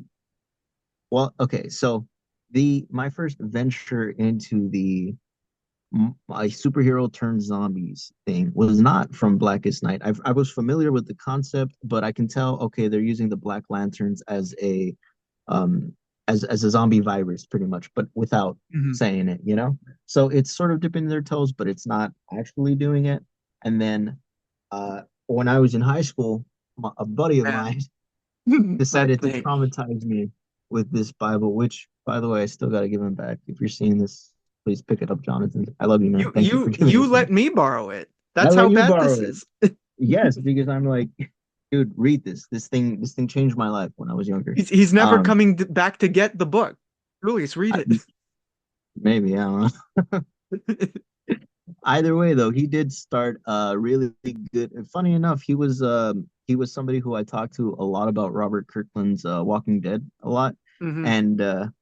well, okay, so the my first venture into the my superhero turned zombies thing was not from Blackest Night. I was familiar with the concept, but I can tell, okay, they're using the Black Lanterns um as a zombie virus pretty much, but without Mhm. saying it, you know? So it's sort of dipping their toes, but it's not actually doing it. And then when I was in high school, a buddy of Man, mine I decided to think traumatize me with this Bible, which, by the way, I still got to give him back. If you're seeing this, please pick it up, Jonathan. I love you, man. you Thank you for you giving you it to me. let me borrow it. I That's how let you bad borrow this it. is. Yes, because I'm like, dude, read this. This thing changed my life when I was younger. He's never Um, coming back to get the book. Julius, read I, it. maybe I don't know. Either way, though, he did start really good. And funny enough, he was somebody who I talked to a lot about Robert Kirkland's Walking Dead a lot, Hmm. and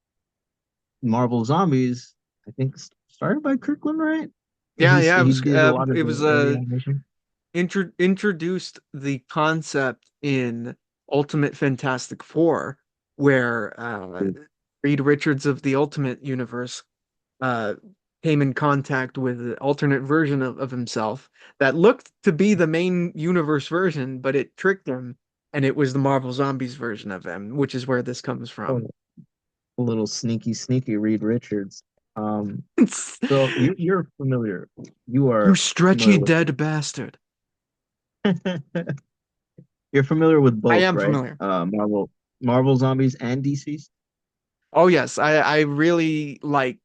Marvel Zombies, I think started by Kirkland, right? Yeah, yeah, He did a lot of it the was early animation. introduced the concept in Ultimate Fantastic Four, where Reed Richards of the Ultimate Universe uh, came in contact with an alternate version of himself that looked to be the main universe version, but it tricked him, and it was the Marvel Zombies version of him, which is where this comes from. Oh, a little sneaky Reed Richards. So you're familiar. You You are stretchy familiar with. dead bastard. You're familiar with I both, am right? familiar. Marvel Zombies and DC's. Oh yes, I really like.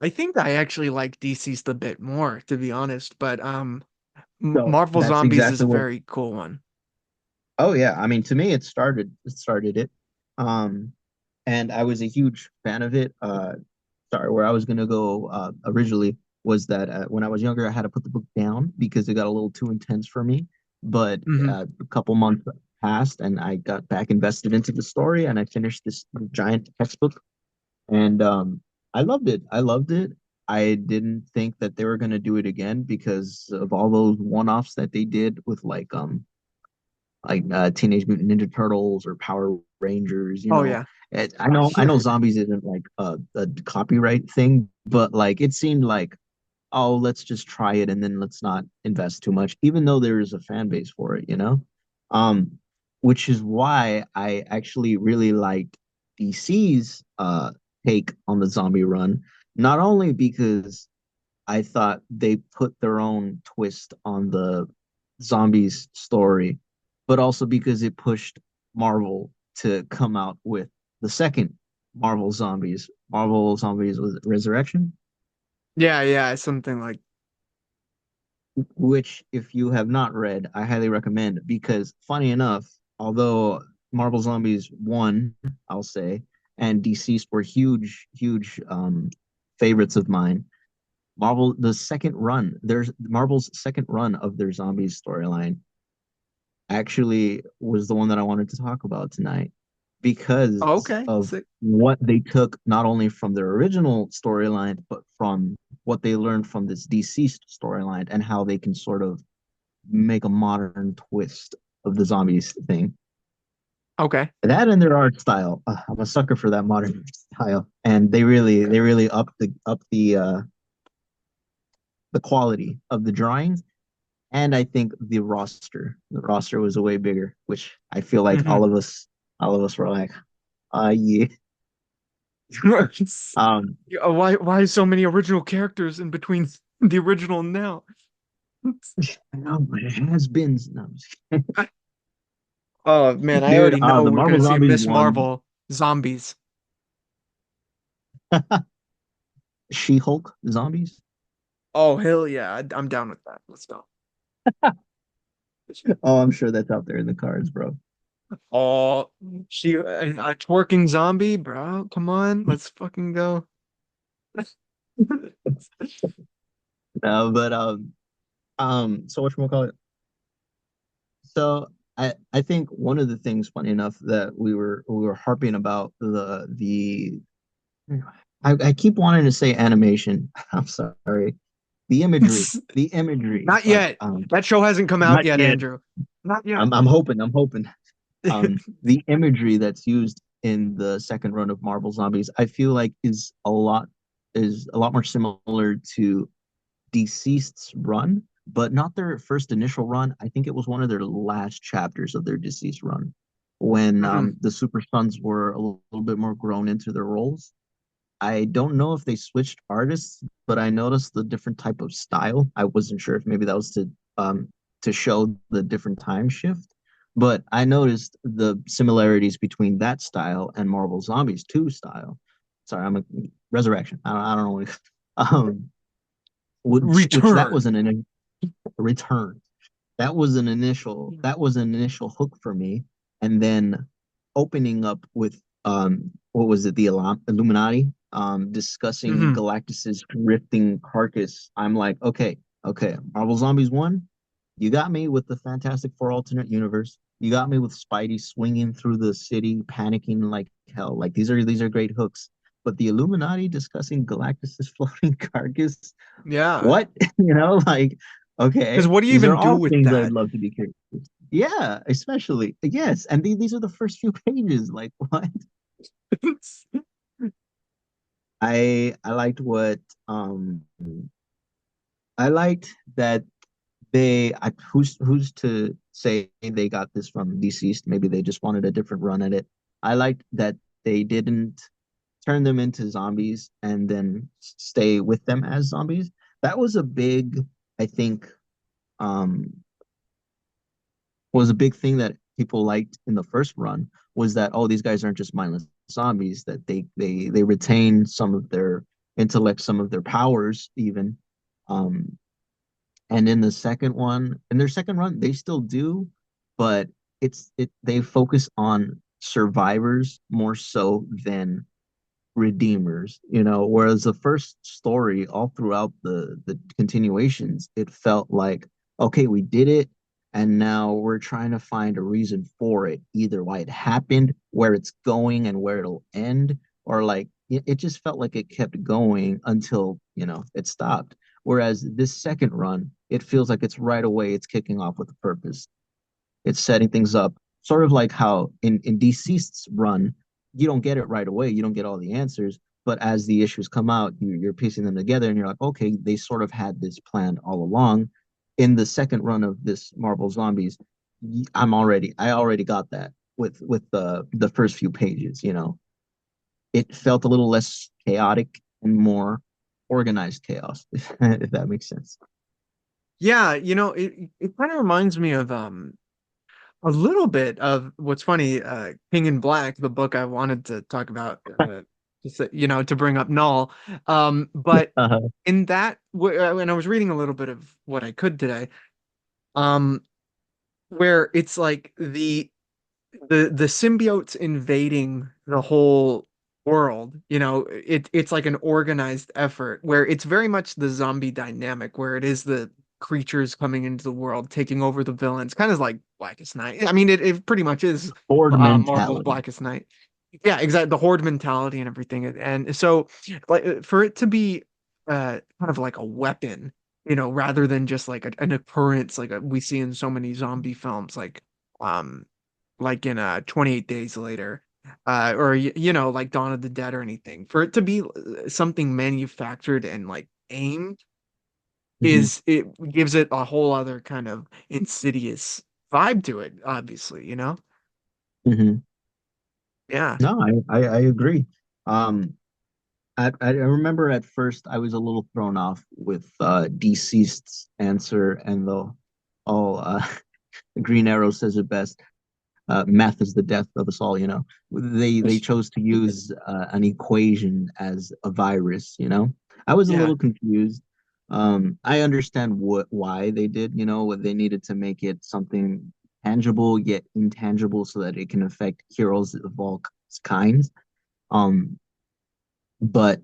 I think I actually like DC's the bit more, to be honest. But So Marvel that's Zombies is exactly a what. very cool one. Oh yeah, I mean, to me, it started it. Um, and I was a huge fan of it. Sorry, where I was gonna go originally was that when I was younger, I had to put the book down because it got a little too intense for me. But Hmm. a couple months passed, and I got back invested into the story, and I finished this giant textbook, and I loved it. I loved it. I didn't think that they were gonna do it again because of all those one-offs that they did with Teenage Mutant Ninja Turtles or Power Rangers, you Oh know. yeah. I know zombies isn't like a copyright thing, but like it seemed like, oh, let's just try it and then let's not invest too much, even though there is a fan base for it, you know? Um, which is why I actually really liked DC's take on the zombie run, not only because I thought they put their own twist on the zombies story, but also because it pushed Marvel to come out with the second Marvel Zombies was Resurrection, Yeah, yeah, something like. which if you have not read, I highly recommend because funny enough, although Marvel Zombies won, I'll say, and Deceased were huge favorites of mine. There's Marvel's second run of their zombies storyline actually was the one that I wanted to talk about tonight Oh, because okay. of Sick. what they took not only from their original storyline, but from what they learned from this deceased storyline and how they can sort of make a modern twist of the zombies thing. Okay. That and their art style. I'm a sucker for that modern style. And they really up the quality of the drawings. And I think the roster was way bigger, which I feel like Hmm. all of us were like, yeah. Um, Yeah, why so many original characters in between the original and now? no, but it has been. No, I'm just Oh man, kidding. I Dude, already know the we're gonna Marvel see Zombies Miss one, Marvel zombies. She-Hulk zombies. Oh hell yeah, I'm down with that. Let's go. Oh, I'm sure that's out there in the cards, bro. Oh, she a twerking zombie, bro. Come on, let's fucking go. No, but so what call it? So I think one of the things, funny enough, that we were harping about I keep wanting to say animation. I'm sorry. The imagery, Not fuck, yet. That show hasn't come out not yet, yet. Andrew. Not yet. I'm hoping. I'm hoping. The imagery that's used in the second run of Marvel Zombies, I feel like is a lot more similar to Deceased's run, but not their first initial run. I think it was one of their last chapters of their Deceased run when Mhm. the Super Sons were a little bit more grown into their roles. I don't know if they switched artists, but I noticed the different type of style. I wasn't sure if maybe that was to show the different time shift, but I noticed the similarities between that style and Marvel Zombies 2 style. Sorry, I'm a Resurrection. I don't know what which that was Return. an return. That was an initial hook for me, and then opening up with what was it, the Illuminati discussing Hmm. Galactus's drifting carcass. I'm like, okay, Marvel Zombies 1, you got me with the Fantastic Four alternate universe. You got me with Spidey swinging through the city panicking like hell. Like these are great hooks. But the Illuminati discussing Galactus's floating carcass, Yeah. what? Like, Because okay, what do you these are even do all with things I'd that? love to be curious. Yeah, especially yes, and these are the first few pages. Like, what? I liked what I liked that who's to say they got this from Deceased? Maybe they just wanted a different run at it. I liked that they didn't turn them into zombies and then stay with them as zombies. That was a big, I think, um, was a big thing that people liked in the first run was that, oh, these guys aren't just mindless zombies, that they retain some of their intellect, some of their powers even. Um, and in their second run, they still do, but they focus on survivors more so than redeemers, whereas the first story all throughout the continuations, it felt like, okay, we did it, and now we're trying to find a reason for it, either why it happened, where it's going, and where it'll end, or like it just felt like it kept going until it stopped. Whereas this second run, it feels like it's right away, it's kicking off with a purpose. It's setting things up, sort of like how in Deceased's run, you don't get it right away. You don't get all the answers, but as the issues come out, you're piecing them together, and you're like, okay, they sort of had this planned all along. In the second run of this Marvel Zombies, I already got that with the first few pages. It felt a little less chaotic and more organized chaos, if that makes sense. Yeah, it kind of reminds me of a little bit of what's funny, King in Black, the book I wanted to talk about, just to bring up Null. But Uh-huh. in that, when I was reading a little bit of what I could today, um, where it's like the symbiotes invading the whole world, it's like an organized effort where it's very much the zombie dynamic, where it is the creatures coming into the world taking over the villains, kind of like Blackest Night. I mean, it pretty much is Horde Marvel's mentality. Blackest Night. Yeah, exactly. The horde mentality and everything, and so like for it to be kind of like a weapon, rather than just like an occurrence like we see in so many zombie films, um like in 28 Days Later, or like Dawn of the Dead or anything. For it to be something manufactured and like aimed, Hmm. it gives it a whole other kind of insidious vibe to it, obviously. Hmm. Yeah. No, I agree. Um, I remember at first I was a little thrown off with Deceased's answer and the oh Green Arrow says it best. Meth is the death of us all. They chose to use an equation as a virus. I was a Yeah. little confused. I understand why they did. What they needed to make it something tangible yet intangible so that it can affect heroes of all kinds. Um, but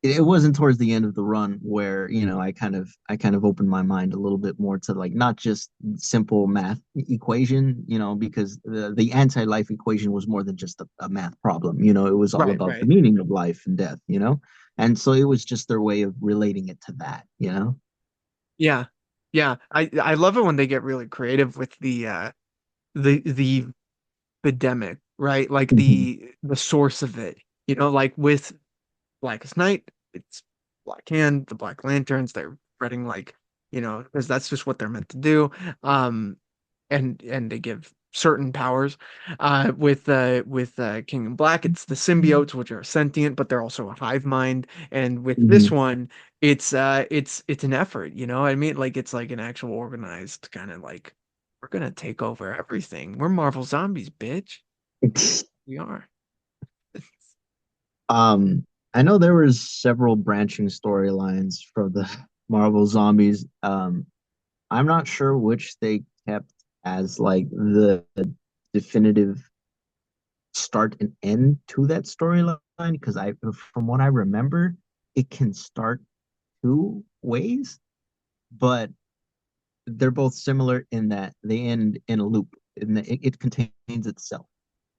it wasn't towards the end of the run where I kind of opened my mind a little bit more to like not just simple math equation, because the anti-life equation was more than just a math problem. It was all Right, about the right. meaning of life and death. And so it was just their way of relating it to that. Yeah. Yeah, I love it when they get really creative with the epidemic, right? Like Mhm. the source of it. You know, like with Blackest Night, it's Black Hand, the Black Lanterns, they're spreading like, because that's just what they're meant to do. Um, and they give certain powers. With King and Black, it's the symbiotes, which are sentient, but they're also a hive mind. And with this Mhm. one, it's an effort, you know what I mean? Like it's like an actual organized kind of like we're gonna take over everything. We're Marvel Zombies, bitch. We are. Um, I know there was several branching storylines for the Marvel Zombies. I'm not sure which they kept as like the definitive start and end to that storyline because from what I remember, it can start two ways, but they're both similar in that they end in a loop, and it contains itself.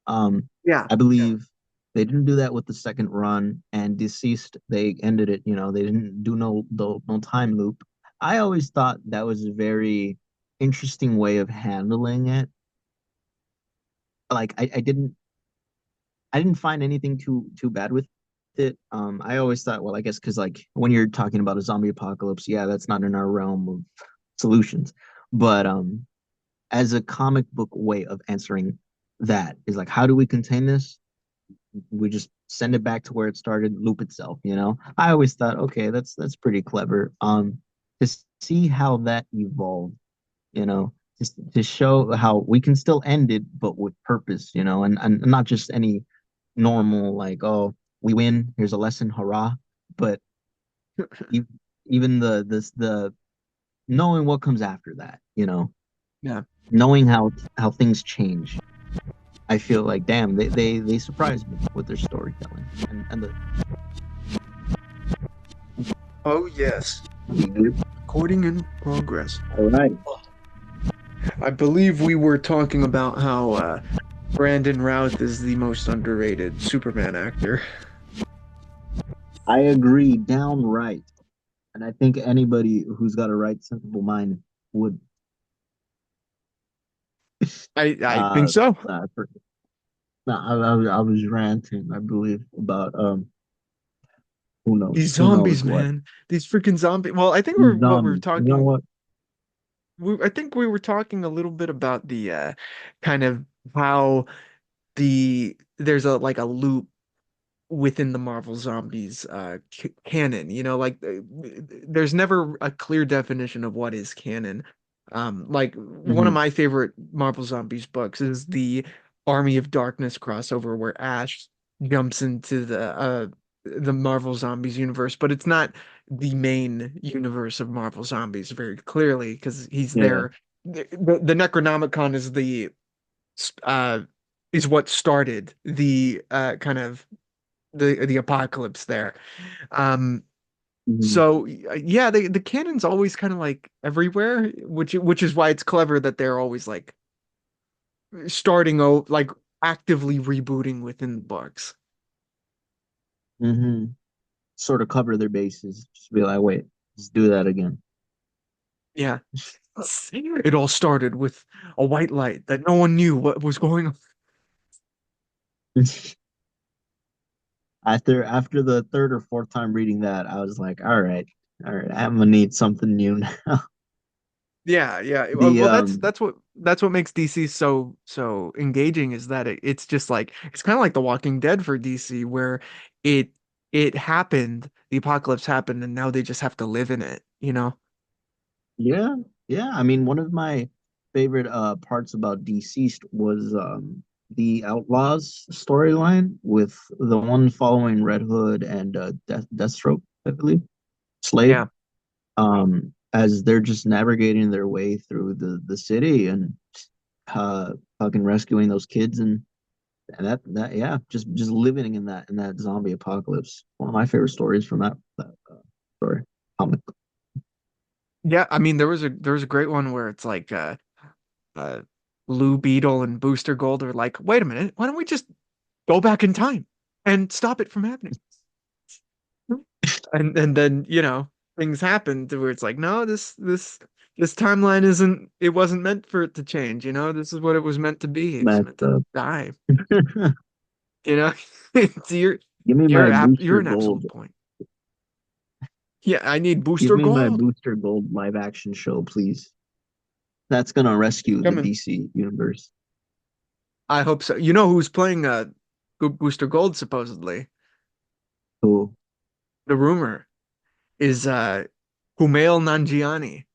Um, Yeah. I Yeah. believe they didn't do that with the second run, and Deceased, they ended it, they didn't do no time loop. I always thought that was a very interesting way of handling it. Like I didn't find anything too bad with it. I always thought, well, I guess because like when you're talking about a zombie apocalypse, yeah, that's not in our realm of solutions. But as a comic book way of answering that is like, how do we contain this? We just send it back to where it started, loop itself. I always thought, okay, that's pretty clever. To see how that evolved, just to show how we can still end it, but with purpose, and not just any normal like, oh, we win, here's a lesson, hurrah. But e- even the knowing what comes after that, Yeah. knowing how things change. I feel like, damn, they surprised me with their storytelling and Oh, yes. the Recording in progress. all right. I believe we were talking about how Brandon Routh is the most underrated Superman actor. I agree downright. And I think anybody who's got a right sensible mind would I think uh so. uh, for, no, I was ranting, I believe, about who knows These who knows zombies, what. man. These freaking zombies. Well, I think we're These what we were zombies. You know talking. what? I think we were talking a little bit about the kind of how there's a like a loop within the Marvel Zombies canon, like there's never a clear definition of what is canon. Like one of Hmm. my favorite Marvel Zombies books is the Army of Darkness crossover where Ash jumps into the Marvel Zombies universe, but it's not the main universe of Marvel Zombies very clearly because he's Yeah. there. The Necronomicon uh is what started the kind of the apocalypse there. Um, Hmm. so yeah, the canon's always kind of like everywhere, which is why it's clever that they're always like like actively rebooting within the books. Hmm. Sort of cover their bases. Just be like, wait, let's do that again. Yeah. It all started with a white light that no one knew what was going on. After the third or fourth time reading that, I was like, all right, I'm gonna need something new now. Yeah, yeah. The Well, that's what makes DC so engaging is that it's just like it's kind of like The Walking Dead for DC where it it happened, the apocalypse happened, and now they just have to live in it, you know? Yeah, yeah. I mean, one of my favorite parts about Deceased was the Outlaws storyline with the one following Red Hood and Deathstroke, I believe, Slade. Yeah. As they're just navigating their way through the city and uh fucking rescuing those kids and that yeah, just living in that zombie apocalypse. One of my favorite stories from that story comic. Yeah, I mean there was a great one where it's like uh Blue Beetle and Booster Gold are like, "Wait a minute, why don't we just go back in time and stop it from happening?" And then, things happen to where it's like, "No, this This timeline isn't, it wasn't meant for it to change, you know? This is what it was meant to be. It was meant Messed to up. die, you know? It's Give me my you're Booster an Gold. absolute point. Yeah, I need Give Booster me my Gold. Booster Gold live action show, please. That's gonna rescue the Coming. DC universe. I hope so. You know who's playing Booster Gold supposedly? Cool. The rumor is Kumail Nanjiani.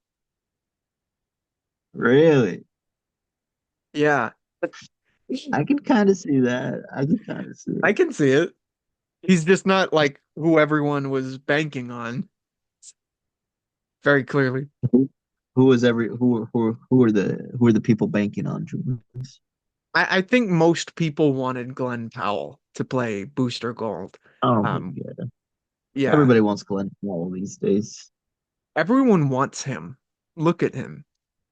Really? Yeah. I can kind of see that. I can kind of see I it. can see it. He's just not like who everyone was banking on very clearly. Who, who is every who are the people banking on Julius? I think most people wanted Glenn Powell to play Booster Gold. Oh my Um, God. yeah, Everybody wants Glenn Powell these days. everyone wants him. Look at him.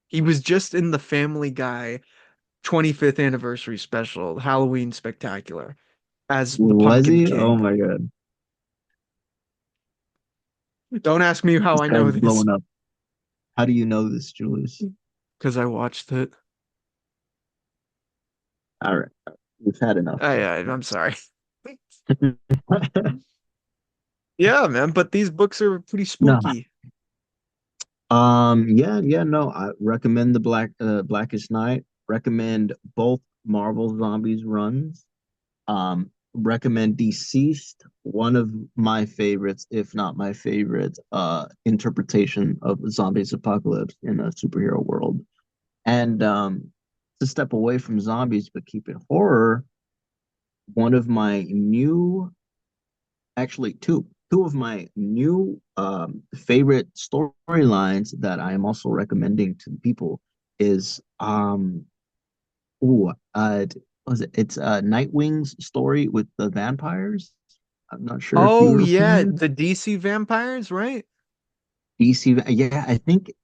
He was just in the Family Guy 25th anniversary special, Halloween Spectacular, as the Was Pumpkin he? Oh King. my God. Don't ask me how This I guy's know this, blowing up. How do you know this, Julius? because I watched it. All right. We've had enough. I'm sorry. Yeah, man, but these books are pretty No. spooky. Yeah, no. I recommend the Blackest Night. Recommend both Marvel Zombies runs. Recommend Deceased, one of my favorites, if not my favorite, interpretation of the zombies apocalypse in a superhero world. And to step away from zombies but keep it horror, one of my new, actually two of my new favorite storylines that I am also recommending to people is ooh, was it? It's Nightwing's story with the vampires. I'm not sure if you Oh were yeah, familiar. the DC vampires, right? DC, yeah,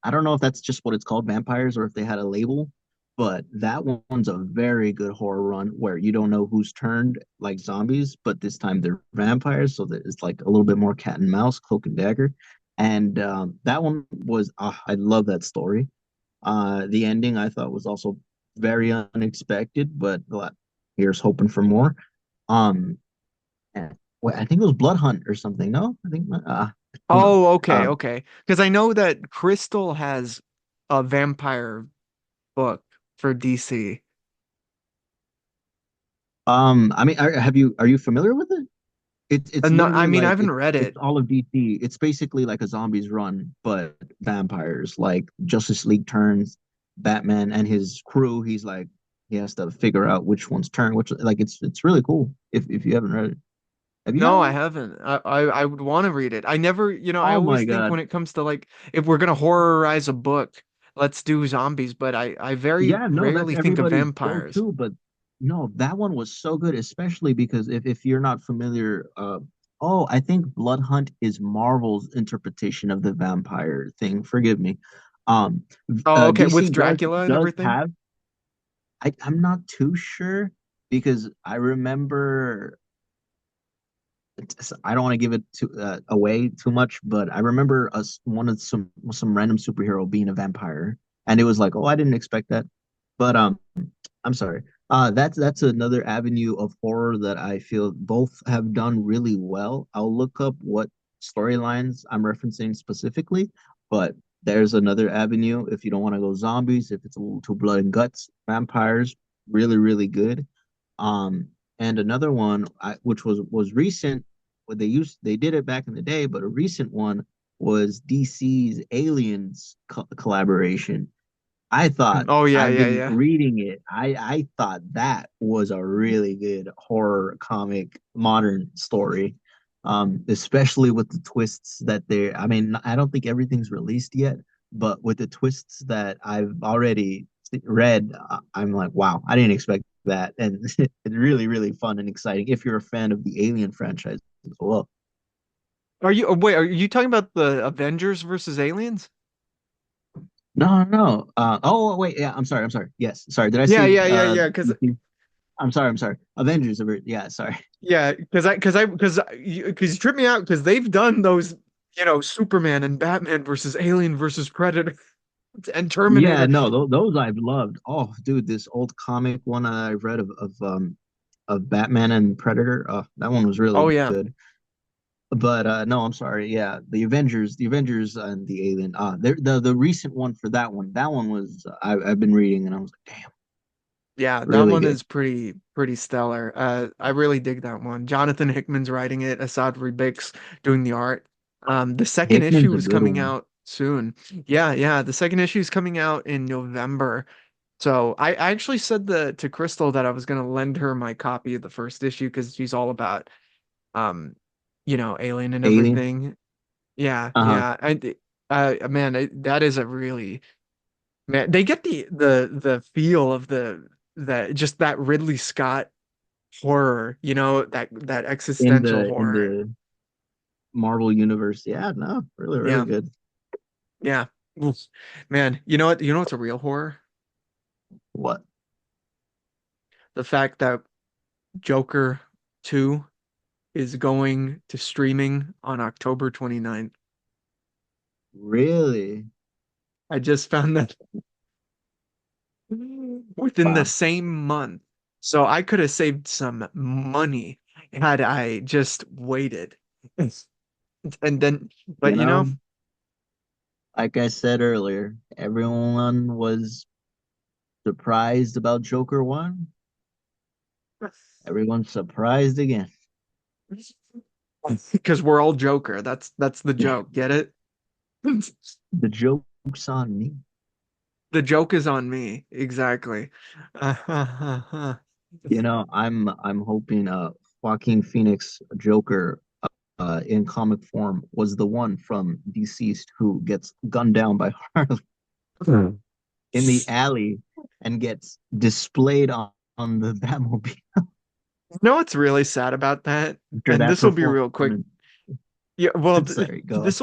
I don't know if that's just what it's called, vampires, or if they had a label, but that one's a very good horror run where you don't know who's turned like zombies, but this time they're vampires, so that it's like a little bit more cat and mouse, cloak and dagger. And that one was, I love that story. The ending I thought was also very unexpected, but here's hoping for more. Um, and, I think it was Blood Hunt or something. No, I think who knows. Oh, okay, Um, okay. Because I know that Crystal has a vampire book for DC. I mean, are you familiar with it? It's And no, I literally mean, I like haven't read it's it. all of DC. It's basically like a zombies run, but vampires. Like Justice League turns Batman and his crew. He's like he has to figure out which one's turn, which like it's really cool. If you haven't read it, have you No, I not? haven't. I would want to read it. I never, I Oh always my think God. when it comes to like, if we're gonna horrorize a book, let's do zombies. But I very Yeah, no, that's rarely think of everybody's vampires. go-to, but no, that one was so good, especially because if you're not familiar, oh, I think Blood Hunt is Marvel's interpretation of the vampire thing. Forgive me. Um, Oh, okay, with DC Dracula and does everything. have. I'm not too sure because I remember I don't want to give it away too much, but I remember us one of some random superhero being a vampire, and it was like, oh, I didn't expect that. But I'm sorry. That's another avenue of horror that I feel both have done really well. I'll look up what storylines I'm referencing specifically, but there's another avenue if you don't want to go zombies, if it's a little too blood and guts, vampires, really good. Um, and another one, which was recent, what they did it back in the day, but a recent one was DC's Aliens collaboration. I thought Oh yeah, I've yeah, been yeah. reading it. I thought that was a really good horror comic modern story. Especially with the twists that they I mean, I don't think everything's released yet, but with the twists that I've already read, I'm like, wow, I didn't expect that. And it's really fun and exciting if you're a fan of the Alien franchise as well. Wait, are you talking about the Avengers versus Aliens? No. Oh wait, yeah, I'm sorry. Yes, sorry. Did I Yeah, say yeah, yeah, yeah. I'm sorry. Avengers. Yeah, sorry. Yeah, because you tripped me out because they've done those, Superman and Batman versus Alien versus Predator. and Yeah, Terminator. no, those I've loved. Oh, dude, this old comic one I read of Batman and Predator. Oh, that one was Oh really yeah, good. But no, I'm sorry. Yeah, the Avengers and the Alien. The recent one for that one was I've been reading and I was like, damn, yeah, that really one good. is pretty stellar. I really dig that one. Jonathan Hickman's writing it. Asad Ribics doing the art. The second Hickman's issue a is good coming one. out soon. Yeah, yeah, the second issue is coming out in November. So I actually said to Crystal that I was gonna lend her my copy of the first issue because she's all about um, Alien and Alien. everything. Yeah, Uh-huh. yeah. Man, that is a really man. They get the feel of the just that Ridley Scott horror, that In existential the horror. Marvel universe. Yeah, no, really, really Yeah, good. yeah. Oof. Man, you know what? You know what's a real horror? What? The fact that Joker 2 is going to streaming on October 29th. Really? I just found that within the Wow. same month. So I could have saved some money had I just waited. And then, but You know, like I said earlier, everyone was surprised about Joker 1. Everyone's surprised again. because we're all Joker. That's the joke. Get it? The joke's on me. The joke is on me. Exactly. I'm hoping Joaquin Phoenix Joker in comic form was the one from Deceased who gets gunned down by Harley in the alley and gets displayed on the Batmobile You know what's really sad about that? after And that this will be real quick. performance. Yeah, well, Sorry, go. this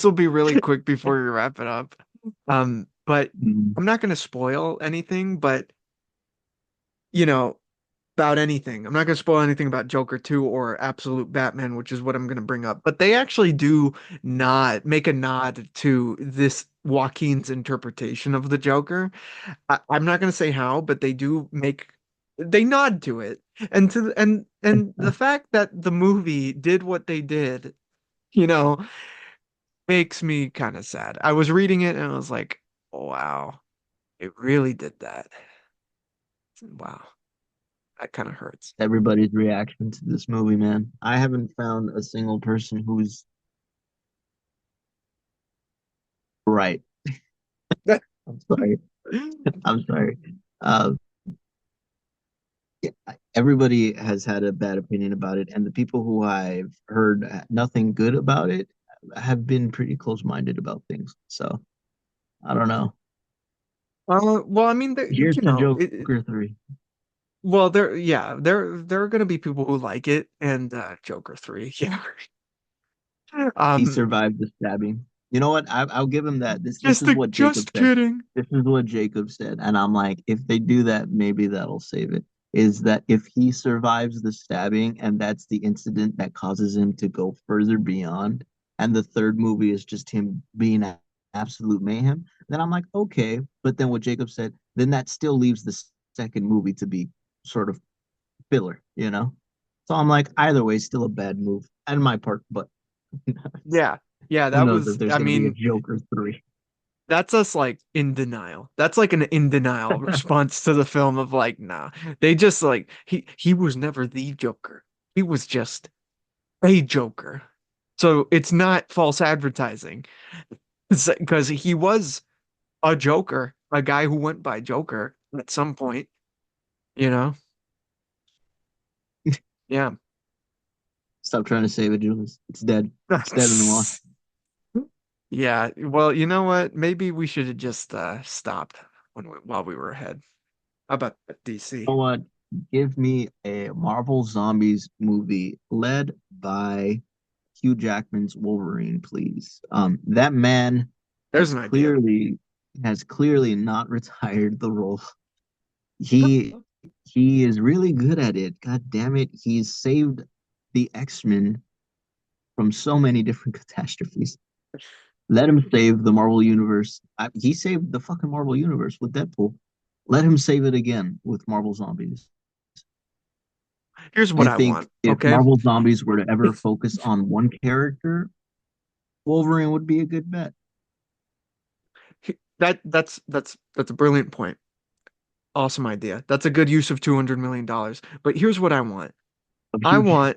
will be really quick before we wrap it up. But Mm, I'm not going to spoil anything, but you know, about anything. I'm not going to spoil anything about Joker 2 or Absolute Batman, which is what I'm going to bring up. But they actually do not make a nod to this Joaquin's interpretation of the Joker. I'm not going to say how, but they nod to it. And the fact that the movie did what they did, you know, makes me kind of sad. I was reading it and I was like, wow, it really did that. Wow, that kind of hurts. everybody's reaction to this movie, man. I haven't found a single person who's right. I'm sorry. I'm sorry. Uh, yeah, everybody has had a bad opinion about it, and the people who I've heard nothing good about it have been pretty close-minded about things. So I don't know. Well, I mean, Here's to Joker 3. well, there are gonna be people who like it, and Joker 3, yeah. He Um, survived the stabbing. You know what? I'll give him that. This is what Jacob just said. kidding. This is what Jacob said, and I'm like, if they do that, maybe that'll save it. Is that if he survives the stabbing and that's the incident that causes him to go further beyond, and the third movie is just him being absolute mayhem, then I'm like, okay. But then what Jacob said, then that still leaves the second movie to be sort of filler, you know? So I'm like, either way, still a bad move on my part, but Yeah, yeah, who that knows if was. there's I going to be a mean, Joker 3. that's us like in denial. That's like an in denial response to the film of like, nah. They just like he was never the Joker. He was just a Joker. So it's not false advertising because he was a Joker, a guy who went by Joker at some point, you know? Yeah. Stop trying to save it, Julius. It's dead. It's dead in the water. Yeah. Well, you know what? Maybe we should have just stopped while we were ahead. How about You DC? know what? Give me a Marvel Zombies movie led by Hugh Jackman's Wolverine, please. That man There's has an idea. clearly not retired the role. He he is really good at it. God damn it. He's saved the X-Men from so many different catastrophes. Let him save the Marvel Universe. He saved the fucking Marvel Universe with Deadpool. Let him save it again with Marvel Zombies. Here's what I I think want, if okay? Marvel Zombies were to ever focus on one character, Wolverine would be a good bet. That's a brilliant point. Awesome idea. That's a good use of $200 million. But here's what I want. Of I Hugh want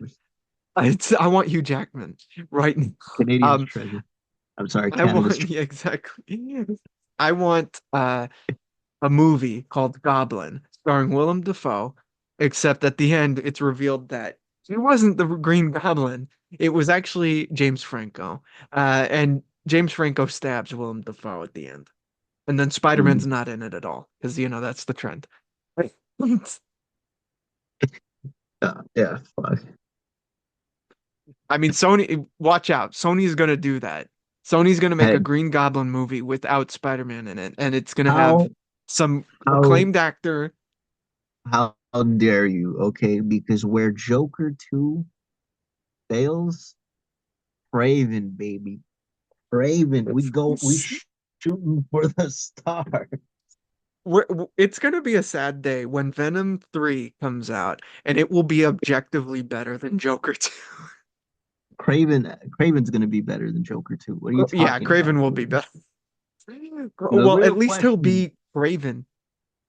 Jackman, I want Hugh Jackman right now. Canadian's Um, treasure. I'm sorry, I Canada's want treasure. yeah, exactly. I want a movie called Goblin starring Willem Dafoe, except at the end it's revealed that he wasn't the Green Goblin. It was actually James Franco. And James Franco stabs Willem Dafoe at the end. And then Spider-Man's Mm. not in it at all, because that's the trend. Yeah, fuck. I mean, Sony, watch out. Sony's gonna do that. Sony's gonna make Hey, a Green Goblin movie without Spider-Man in it, and it's gonna have how some how acclaimed actor. how dare you? Okay, because where Joker 2 fails, Craven, baby. Craven. We shooting for the star. It's gonna be a sad day when Venom 3 comes out, and it will be objectively better than Joker 2. Craven's gonna be better than Joker 2. What are you Yeah, talking about, Craven will be dude? better. The Well, real at least he'll question be Craven.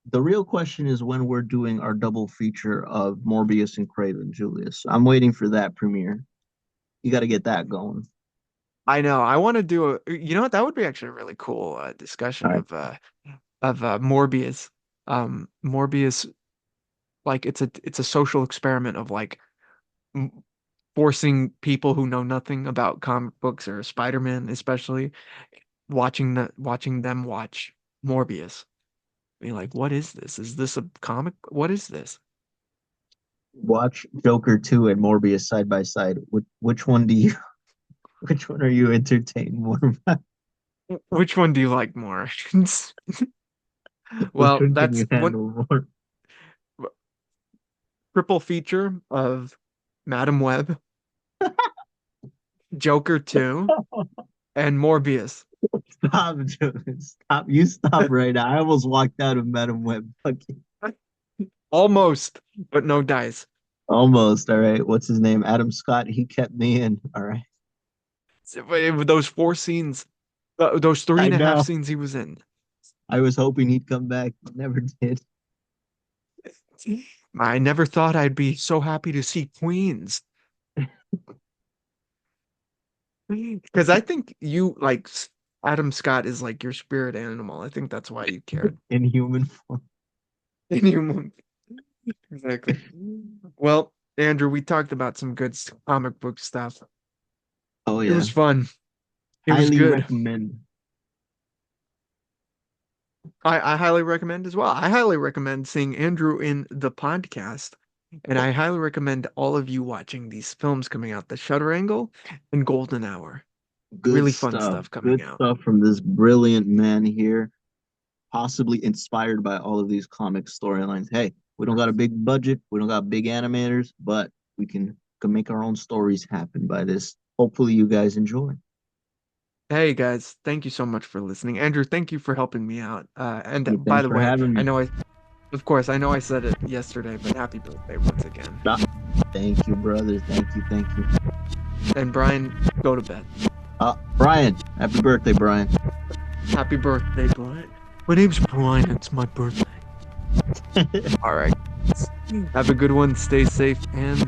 the real question is when we're doing our double feature of Morbius and Craven, Julius. I'm waiting for that premiere. You got to get that going. I know. I want to do a. You know what? That would be actually a really cool All discussion right. of Morbius. Morbius, like it's a social experiment of like m forcing people who know nothing about comic books or Spider-Man, especially watching them watch Morbius. Be like, what is this? Is this a comic? What is this? Watch Joker 2 and Morbius side by side. Which one do you which one are you entertained more by? Which one do you like more? Which Well, one can that's you one handle more? triple feature of Madam Web, Joker 2, and Morbius. Stop, Joker. Stop. You stop right now. I almost walked out of Madam Web. Fuck you. Almost, but no dice. Almost. All right. What's his name? Adam Scott. He kept me in. All right. So, but those four scenes, those three I and a half know. scenes he was in. I was hoping he'd come back. Never did. I never thought I'd be so happy to see Queens. Because I think you like Adam Scott is like your spirit animal. I think that's why you cared. In human form. In your exactly. Well, Andrew, we talked about some good comic book stuff. Oh It yeah. was fun. It was Highly good. recommend. I highly recommend as well. I highly recommend seeing Andrew in the podcast. And I highly recommend all of you watching these films coming out, The Shutter Angle and Golden Hour. Good Really fun stuff. stuff coming Good out. stuff from this brilliant man here, possibly inspired by all of these comic storylines. Hey, we don't got a big budget, we don't got big animators, but we can make our own stories happen by this. Hopefully you guys enjoy. Hey guys, thank you so much for listening. Andrew, thank you for helping me out. And Hey, by thanks the for way, having me. of course, I know I said it yesterday, but happy birthday once again. Ah, thank you, brother. Thank you. Thank you. And Brian, go to bed. Brian, happy birthday, Brian. Happy birthday, Brian. My name's Brian. It's my birthday. All right. Have a good one. Stay safe and